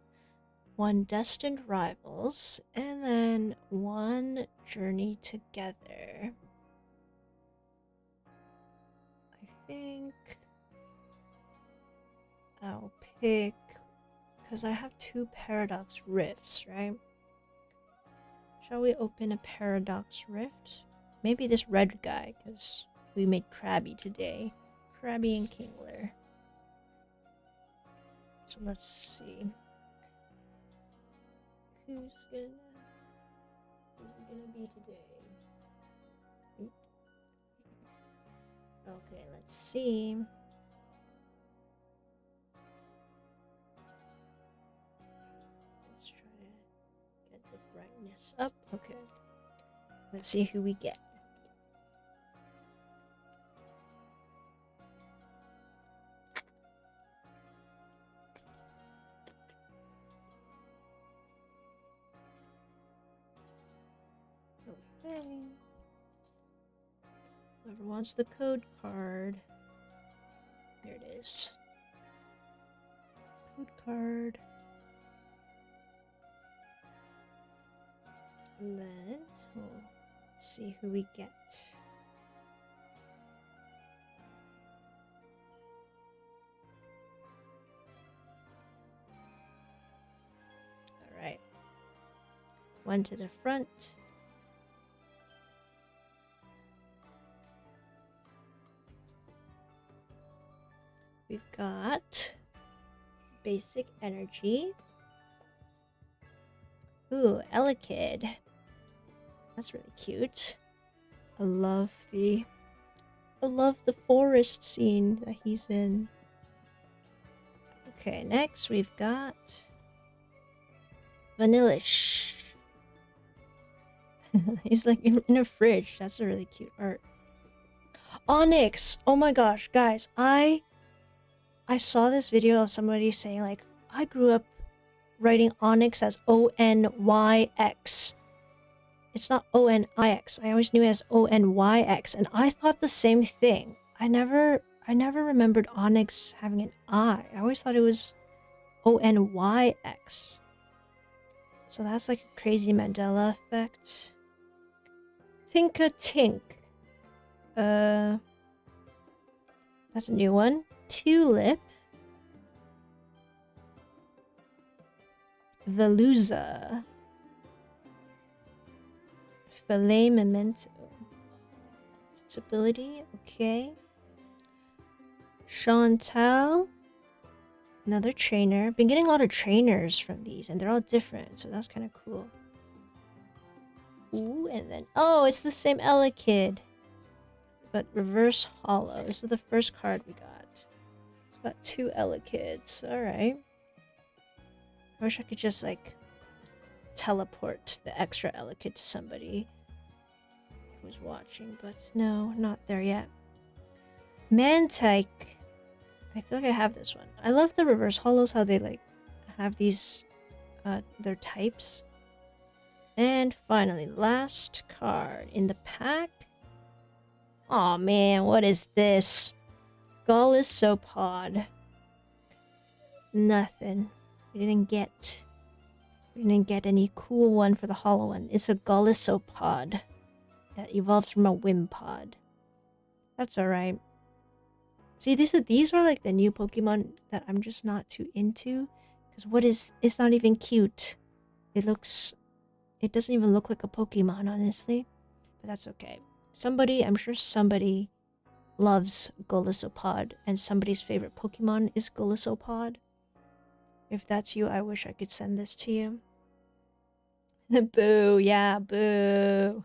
1 Destined Rivals, and then 1 Journey Together. I think I'll pick, because I have 2 Paradox Rifts, right? Shall we open a Paradox Rift? Maybe this red guy, because we made Krabby today. Krabby and Kingler. So let's see. Who's it gonna be today? Okay, let's see. Let's try to get the brightness up. Okay. Let's see who we get. Okay. Whoever wants the code card. Here it is. Code card. And then we'll see who we get. Alright. 1 to the front. We've got Basic Energy. Ooh, Elekid. That's really cute. I love the forest scene that he's in. Okay, next we've got Vanillish. He's like in a fridge. That's a really cute art. Onyx! Oh my gosh, guys, I saw this video of somebody saying like, I grew up writing Onyx as Onyx. It's not Onix. I always knew it as Onyx, and I thought the same thing. I never remembered Onyx having an I. I always thought it was Onyx. So that's like a crazy Mandela effect. Tinka Tink. That's a new one. Tulip. Veluza. Filet Memento. Ability, okay. Chantal. Another trainer. Been getting a lot of trainers from these, and they're all different, so that's kind of cool. Ooh, and then... Oh, it's the same Elekid, but reverse hollow. This is the first card we got. It's got 2 Elekids. Alright. I wish I could just, like, teleport the extra Elekid to somebody who's watching, but no, not there yet. Mantike. I feel like I have this one. I love the reverse hollows, how they like have these their types. And finally, last card in the pack. Aw man, what is this? Golisopod. Nothing. We didn't get any cool one for the hollow one. It's a Golisopod that evolved from a Wimpod. That's alright. See, these are like the new Pokemon that I'm just not too into. Because it's not even cute. It doesn't even look like a Pokemon, honestly. But that's okay. I'm sure somebody loves Golisopod, and somebody's favorite Pokemon is Golisopod. If that's you, I wish I could send this to you. Boo, yeah, boo.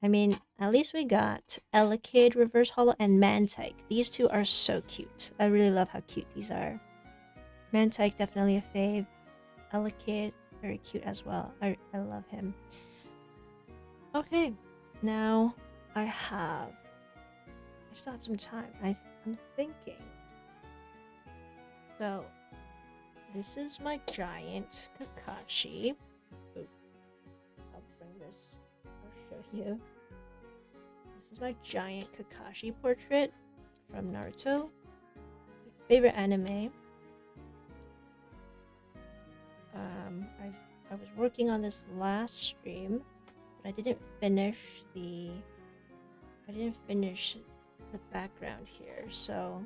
I mean, at least we got Elekid, Reverse Hollow, and Mantike. These 2 are so cute. I really love how cute these are. Mantike, definitely a fave. Elekid, very cute as well. I love him. Okay, now I still have some time. I'm thinking. So, this is my giant Kakashi. Ooh, I'll bring this. I'll show you. This is my giant Kakashi portrait from Naruto. My favorite anime. I was working on this last stream, but I didn't finish the background here, so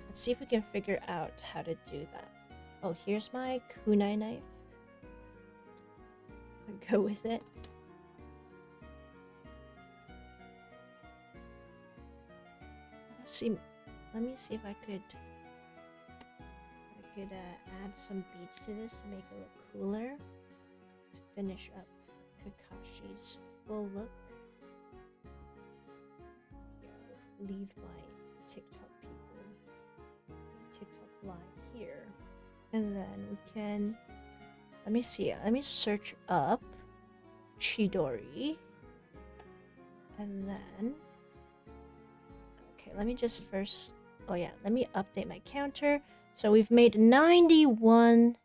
let's see if we can figure out how to do that. Oh, here's my kunai knife. I'll go with it. Let me see if I could add some beads to this to make it look cooler, to finish up Kakashi's full look. Here, leave my TikTok live here, and then we can, let me search up Chidori, and then, okay, let me just first, oh yeah, let me update my counter. So we've made 91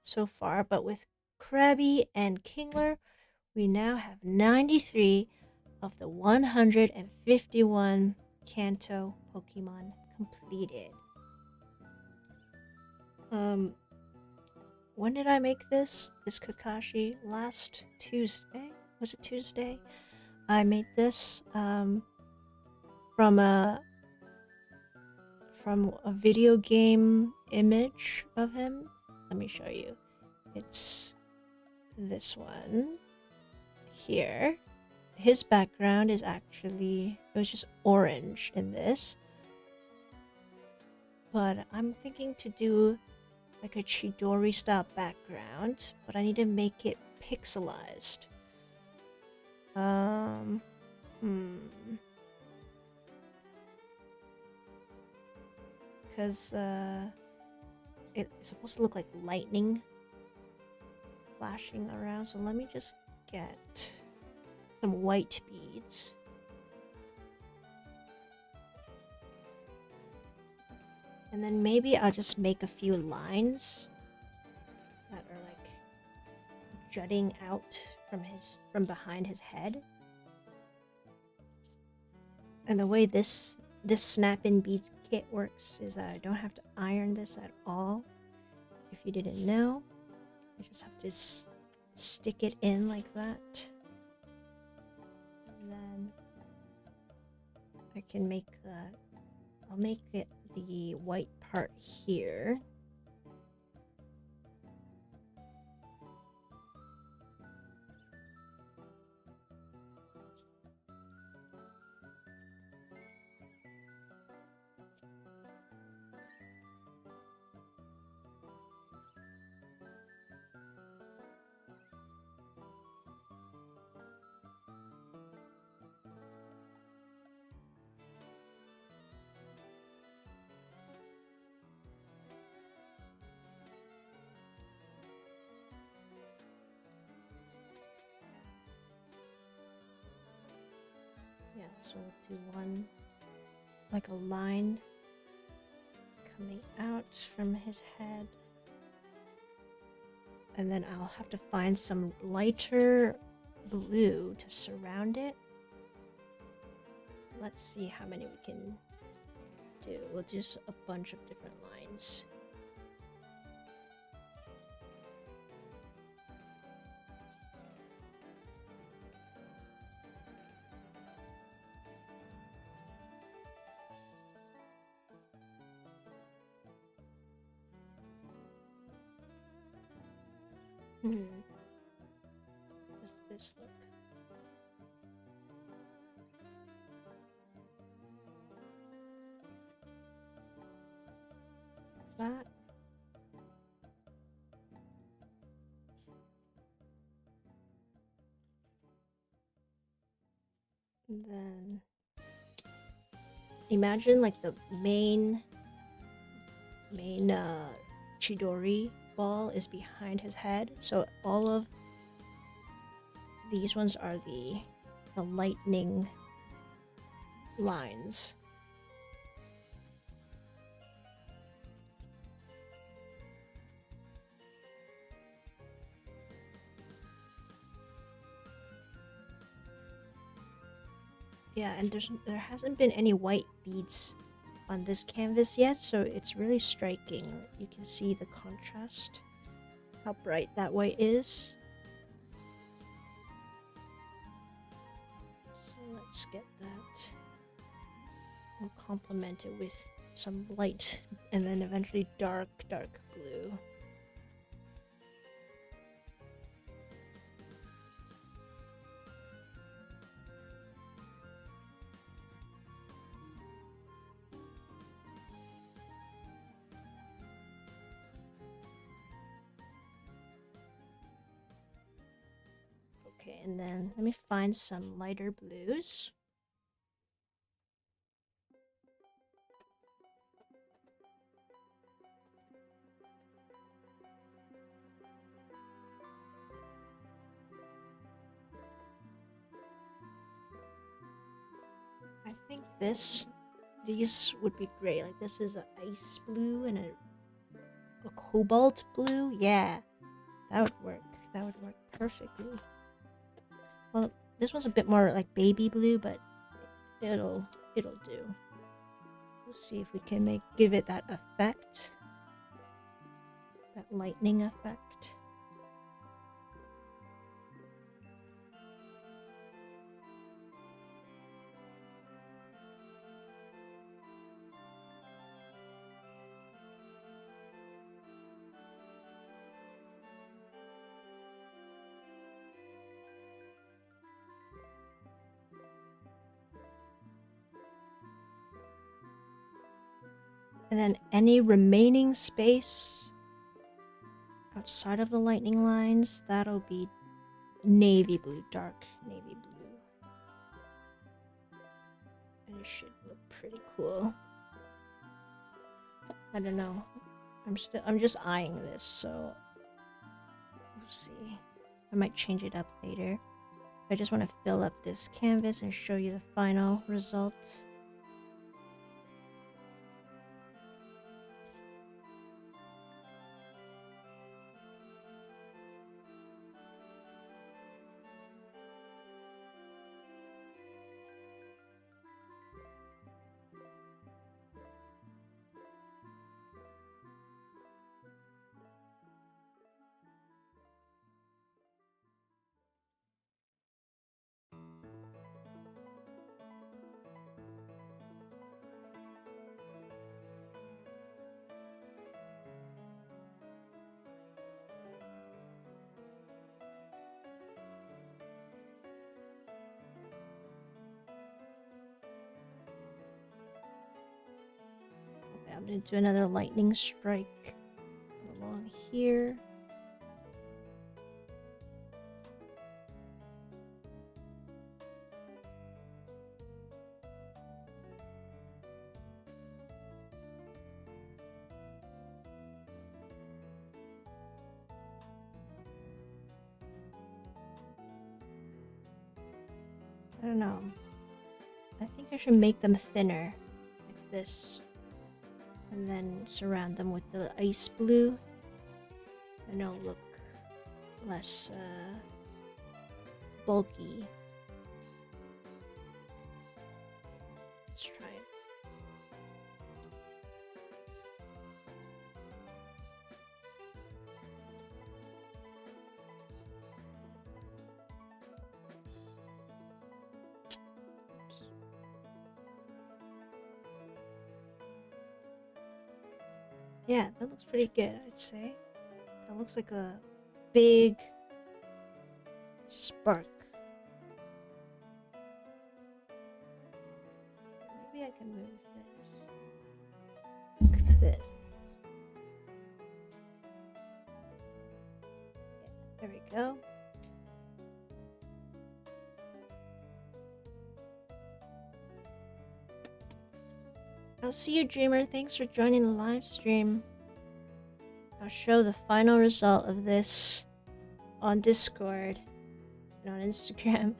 so far, but with Krabby and Kingler, we now have 93 of the 151 Kanto Pokemon completed. When did I make this Kakashi? Last Tuesday? Was it Tuesday? I made this from a video game image of him. Let me show you. It's this one here. His background is actually, it was just orange in this. But I'm thinking to do like a Chidori style background, but I need to make it pixelized. Because it's supposed to look like lightning flashing around, so let me just get some white beads. And then maybe I'll just make a few lines that are like jutting out from behind his head. And the way this snap-in beads kit works is that I don't have to iron this at all. If you didn't know, I just have to stick it in like that. And then I can make that. I'll make it the white part here. Yeah, so we'll do one, like a line coming out from his head. And then I'll have to find some lighter blue to surround it. Let's see how many we can do. We'll do a bunch of different lines. How does this look? That. And then imagine like the main Chidori ball is behind his head, so all of these ones are the lightning lines. Yeah, and there hasn't been any white beads on this canvas yet, so it's really striking. You can see the contrast, how bright that white is. So let's get that. We'll complement it with some light and then eventually dark blue. Okay, and then let me find some lighter blues. I think these would be great. Like this is an ice blue and a cobalt blue. Yeah, that would work. That would work perfectly. Well, this one's a bit more like baby blue, but it'll do. We'll see if we can give it that effect, that lightning effect. And then any remaining space outside of the lightning lines, that'll be navy blue, dark navy blue. And it should look pretty cool. I don't know. I'm just eyeing this, so we'll see. I might change it up later. I just want to fill up this canvas and show you the final result. I'm gonna do another lightning strike along here. I don't know. I think I should make them thinner, like this. And then surround them with the ice blue. Then it'll look less bulky. Let's try it. Yeah, that looks pretty good, I'd say. That looks like a big spark. Maybe I can move this. Like this. Yeah, there we go. I'll see you, Dreamer. Thanks for joining the live stream. I'll show the final result of this on Discord and on Instagram.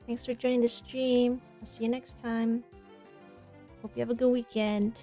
Thanks for joining the stream. I'll see you next time. Hope you have a good weekend.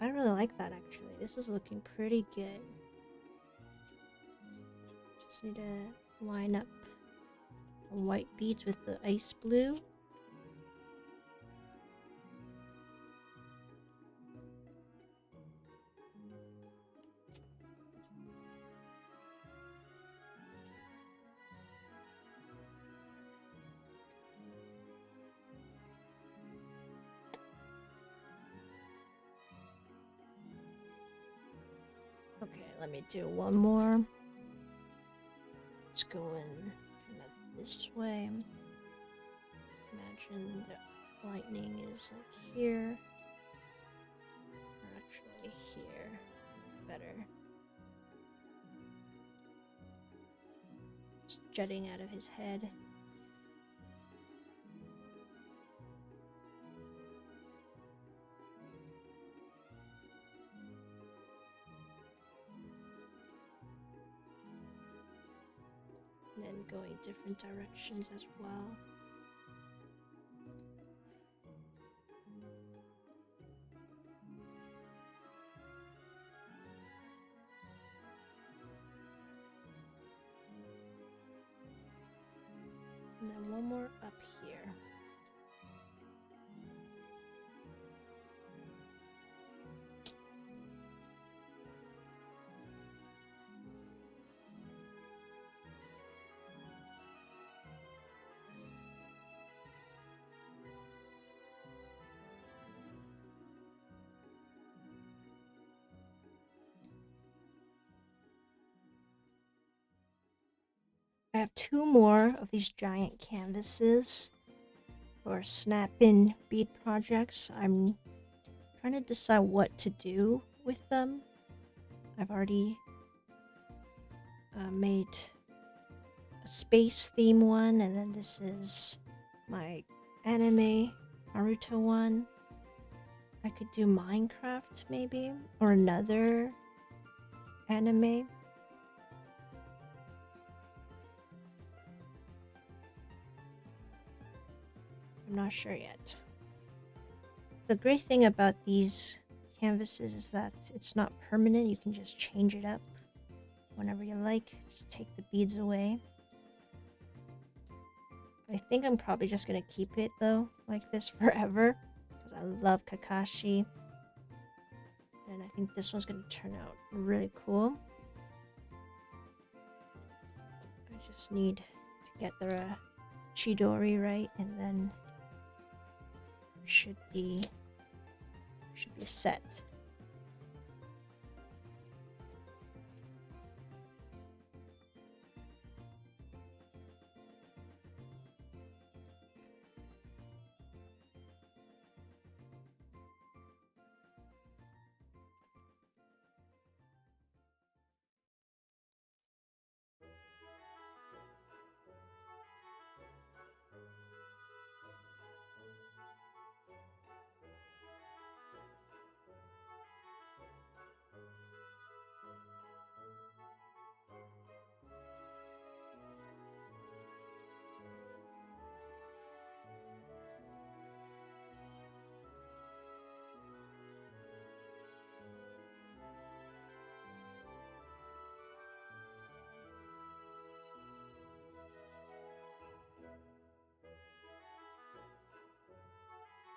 I really like that, actually. This is looking pretty good. Just need to line up the white beads with the ice blue. Okay, let me do one more. Let's go in kind of this way. Imagine the lightning is like here. Or actually here. Better. It's jutting out of his head. And then going different directions as well. And then one more up here. I have 2 more of these giant canvases for snap-in bead projects. I'm trying to decide what to do with them. I've already made a space theme one, and then this is my anime Naruto one. I could do Minecraft maybe, or another anime. I'm not sure yet. The great thing about these canvases is that it's not permanent. You can just change it up whenever you like. Just take the beads away. I think I'm probably just gonna keep it though, like this forever, because I love Kakashi. And I think this one's gonna turn out really cool. I just need to get the Chidori right, and then should be set.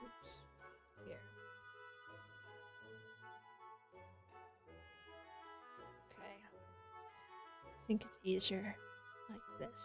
Oops. Here. Okay. I think it's easier like this.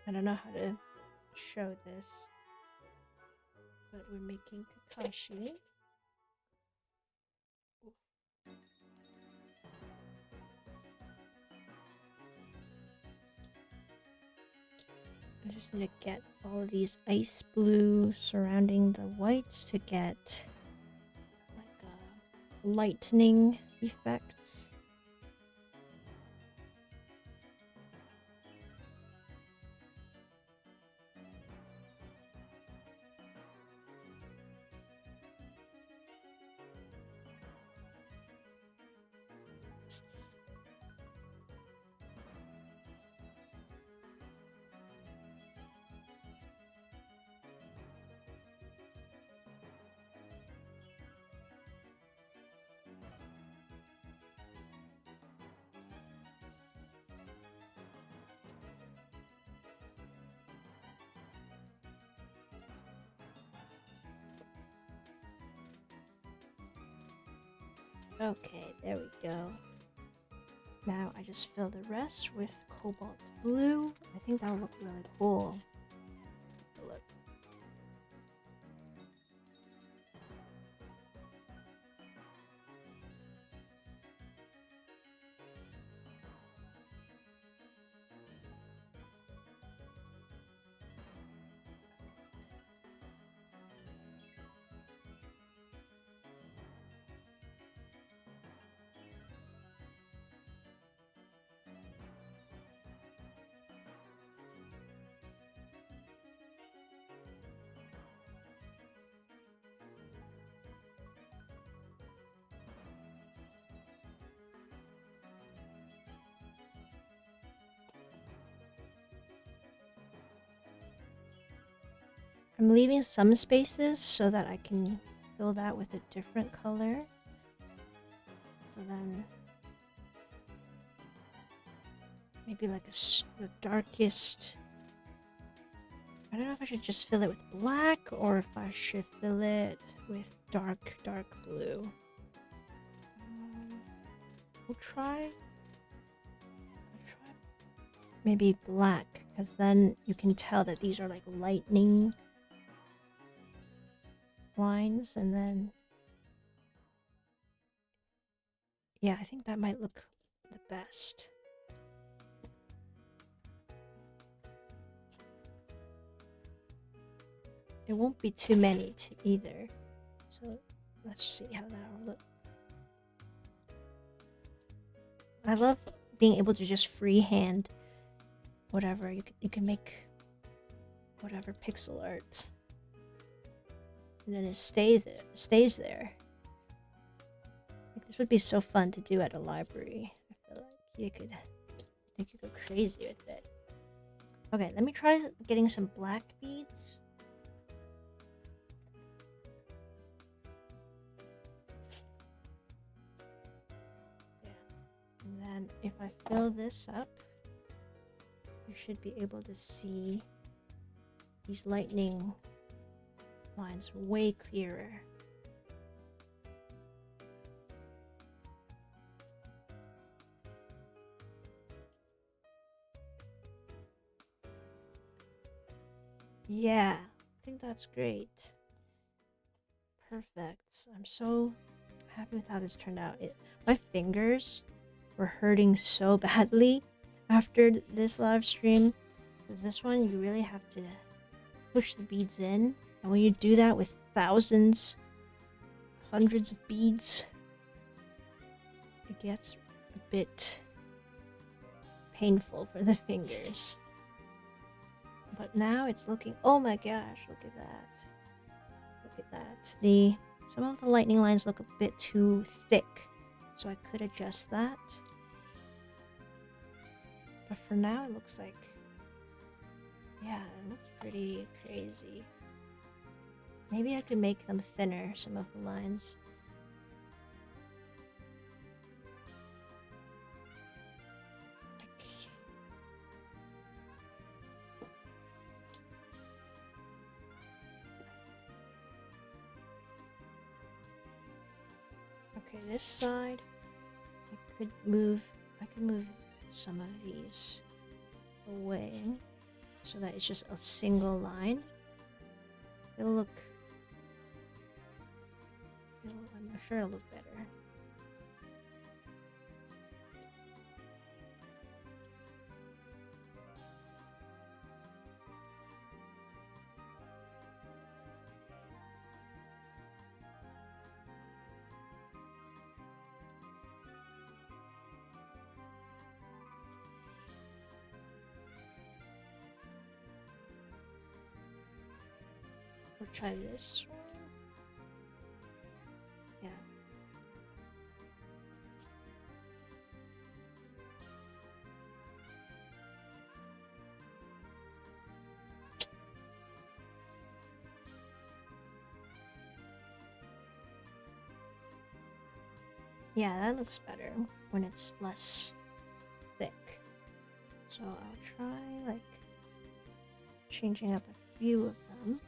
I don't know how to show this, but we're making Kakashi. I just need to get all of these ice blue surrounding the whites to get like a lightning effect. Okay, there we go. Now I just fill the rest with cobalt blue. I think that'll look really cool. Look. I'm leaving some spaces so that I can fill that with a different color. So then maybe like the darkest. I don't know if I should just fill it with black or if I should fill it with dark blue. I'll try maybe black, because then you can tell that these are like lightning lines, and then yeah, I think that might look the best. It won't be too many either, so let's see how that'll look. I love being able to just freehand whatever. You can make whatever pixel art, and then it stays there. Like, this would be so fun to do at a library. I feel like you could go crazy with it. Okay, let me try getting some black beads. Yeah, and then if I fill this up, you should be able to see these lightning lines way clearer. Yeah, I think that's great. Perfect. I'm so happy with how this turned out. My fingers were hurting so badly after this live stream. Because this one, you really have to push the beads in. And when you do that with thousands, hundreds of beads, it gets a bit painful for the fingers. But now it's looking, oh my gosh, look at that. Look at that. Some of the lightning lines look a bit too thick, so I could adjust that. But for now, it looks like, yeah, it looks pretty crazy. Maybe I could make them thinner, some of the lines. Okay, this side, I could move some of these away so that it's just a single line. I'm sure it'll look better. We'll try this one. Yeah. Yeah, that looks better when it's less thick. So I'll try, like, changing up a few of them.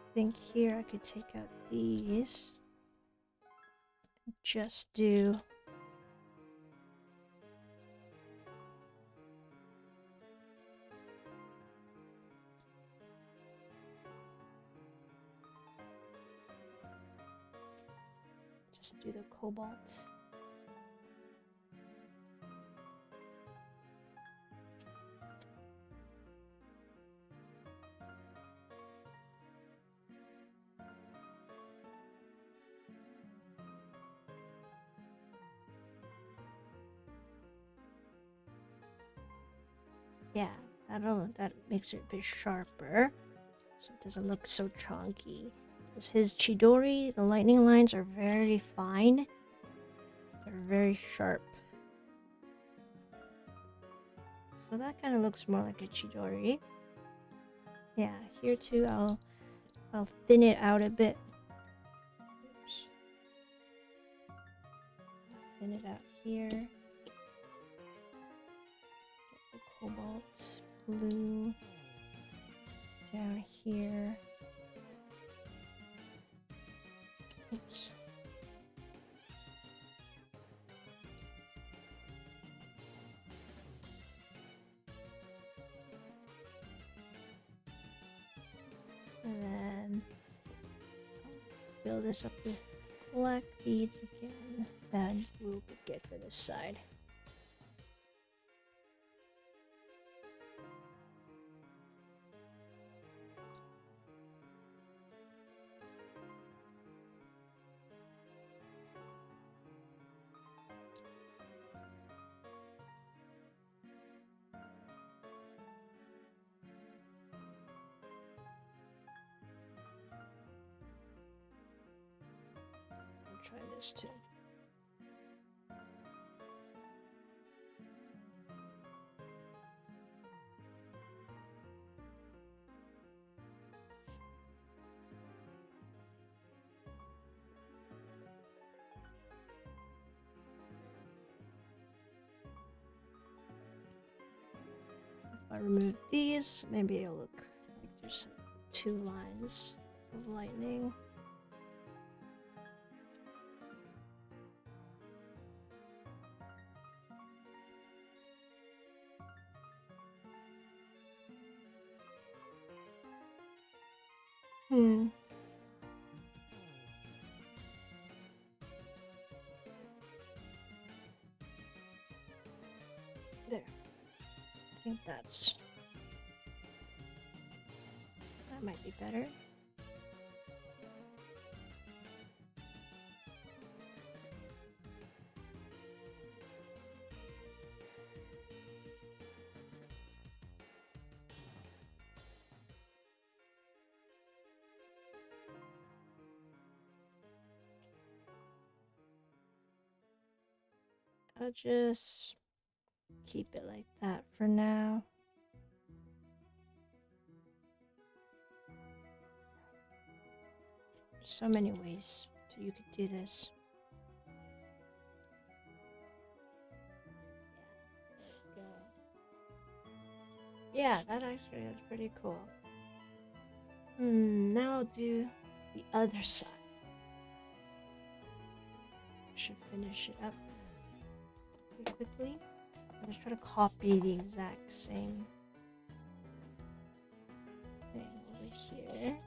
I think here I could take out these and just do the cobalt. Yeah, that makes it a bit sharper, so it doesn't look so chunky. Because his Chidori, the lightning lines are very fine. They're very sharp. So that kind of looks more like a Chidori. Yeah, here too, I'll thin it out a bit. Oops. Thin it out here. Cobalt blue down here. Oops. And then fill this up with black beads again. That will be good for this side. Try this too. If I remove these, maybe it'll look like there's 2 lines of lightning. There. I think that might be better. I'll just keep it like that for now. There's so many ways you could do this. Yeah, that actually is pretty cool. Now I'll do the other side. Should finish it up pretty quickly. I'm just trying to copy the exact same thing over here.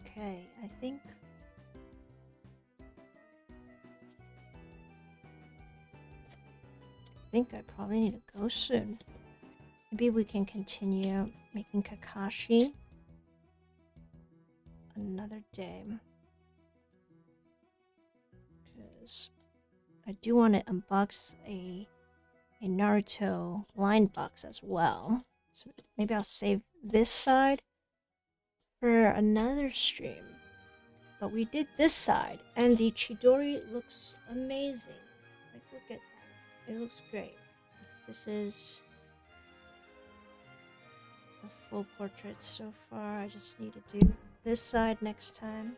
Okay, I think I probably need to go soon. Maybe we can continue making Kakashi another day. Because I do want to unbox a Naruto blind box as well. So maybe I'll save this side for another stream. But we did this side, and the Chidori looks amazing. Like, look at that. It looks great. This is a full portrait so far. I just need to do this side next time.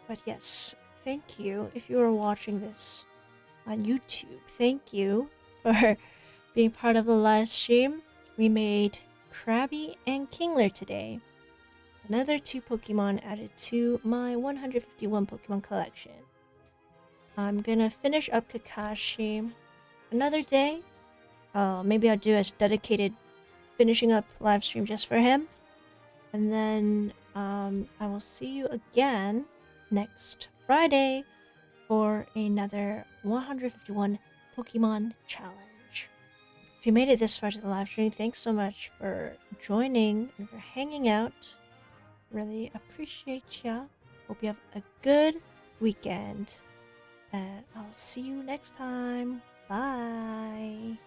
But yes, thank you if you are watching this on YouTube. Thank you for being part of the live stream. We made Krabby and Kingler today. Another 2 Pokemon added to my 151 Pokemon collection. I'm gonna finish up Kakashi another day. Maybe I'll do a dedicated finishing up live stream just for him. And then I will see you again next Friday for another 151 Pokemon challenge. If you made it this far to the live stream, thanks so much for joining and for hanging out. Really appreciate ya. Hope you have a good weekend. And I'll see you next time. Bye.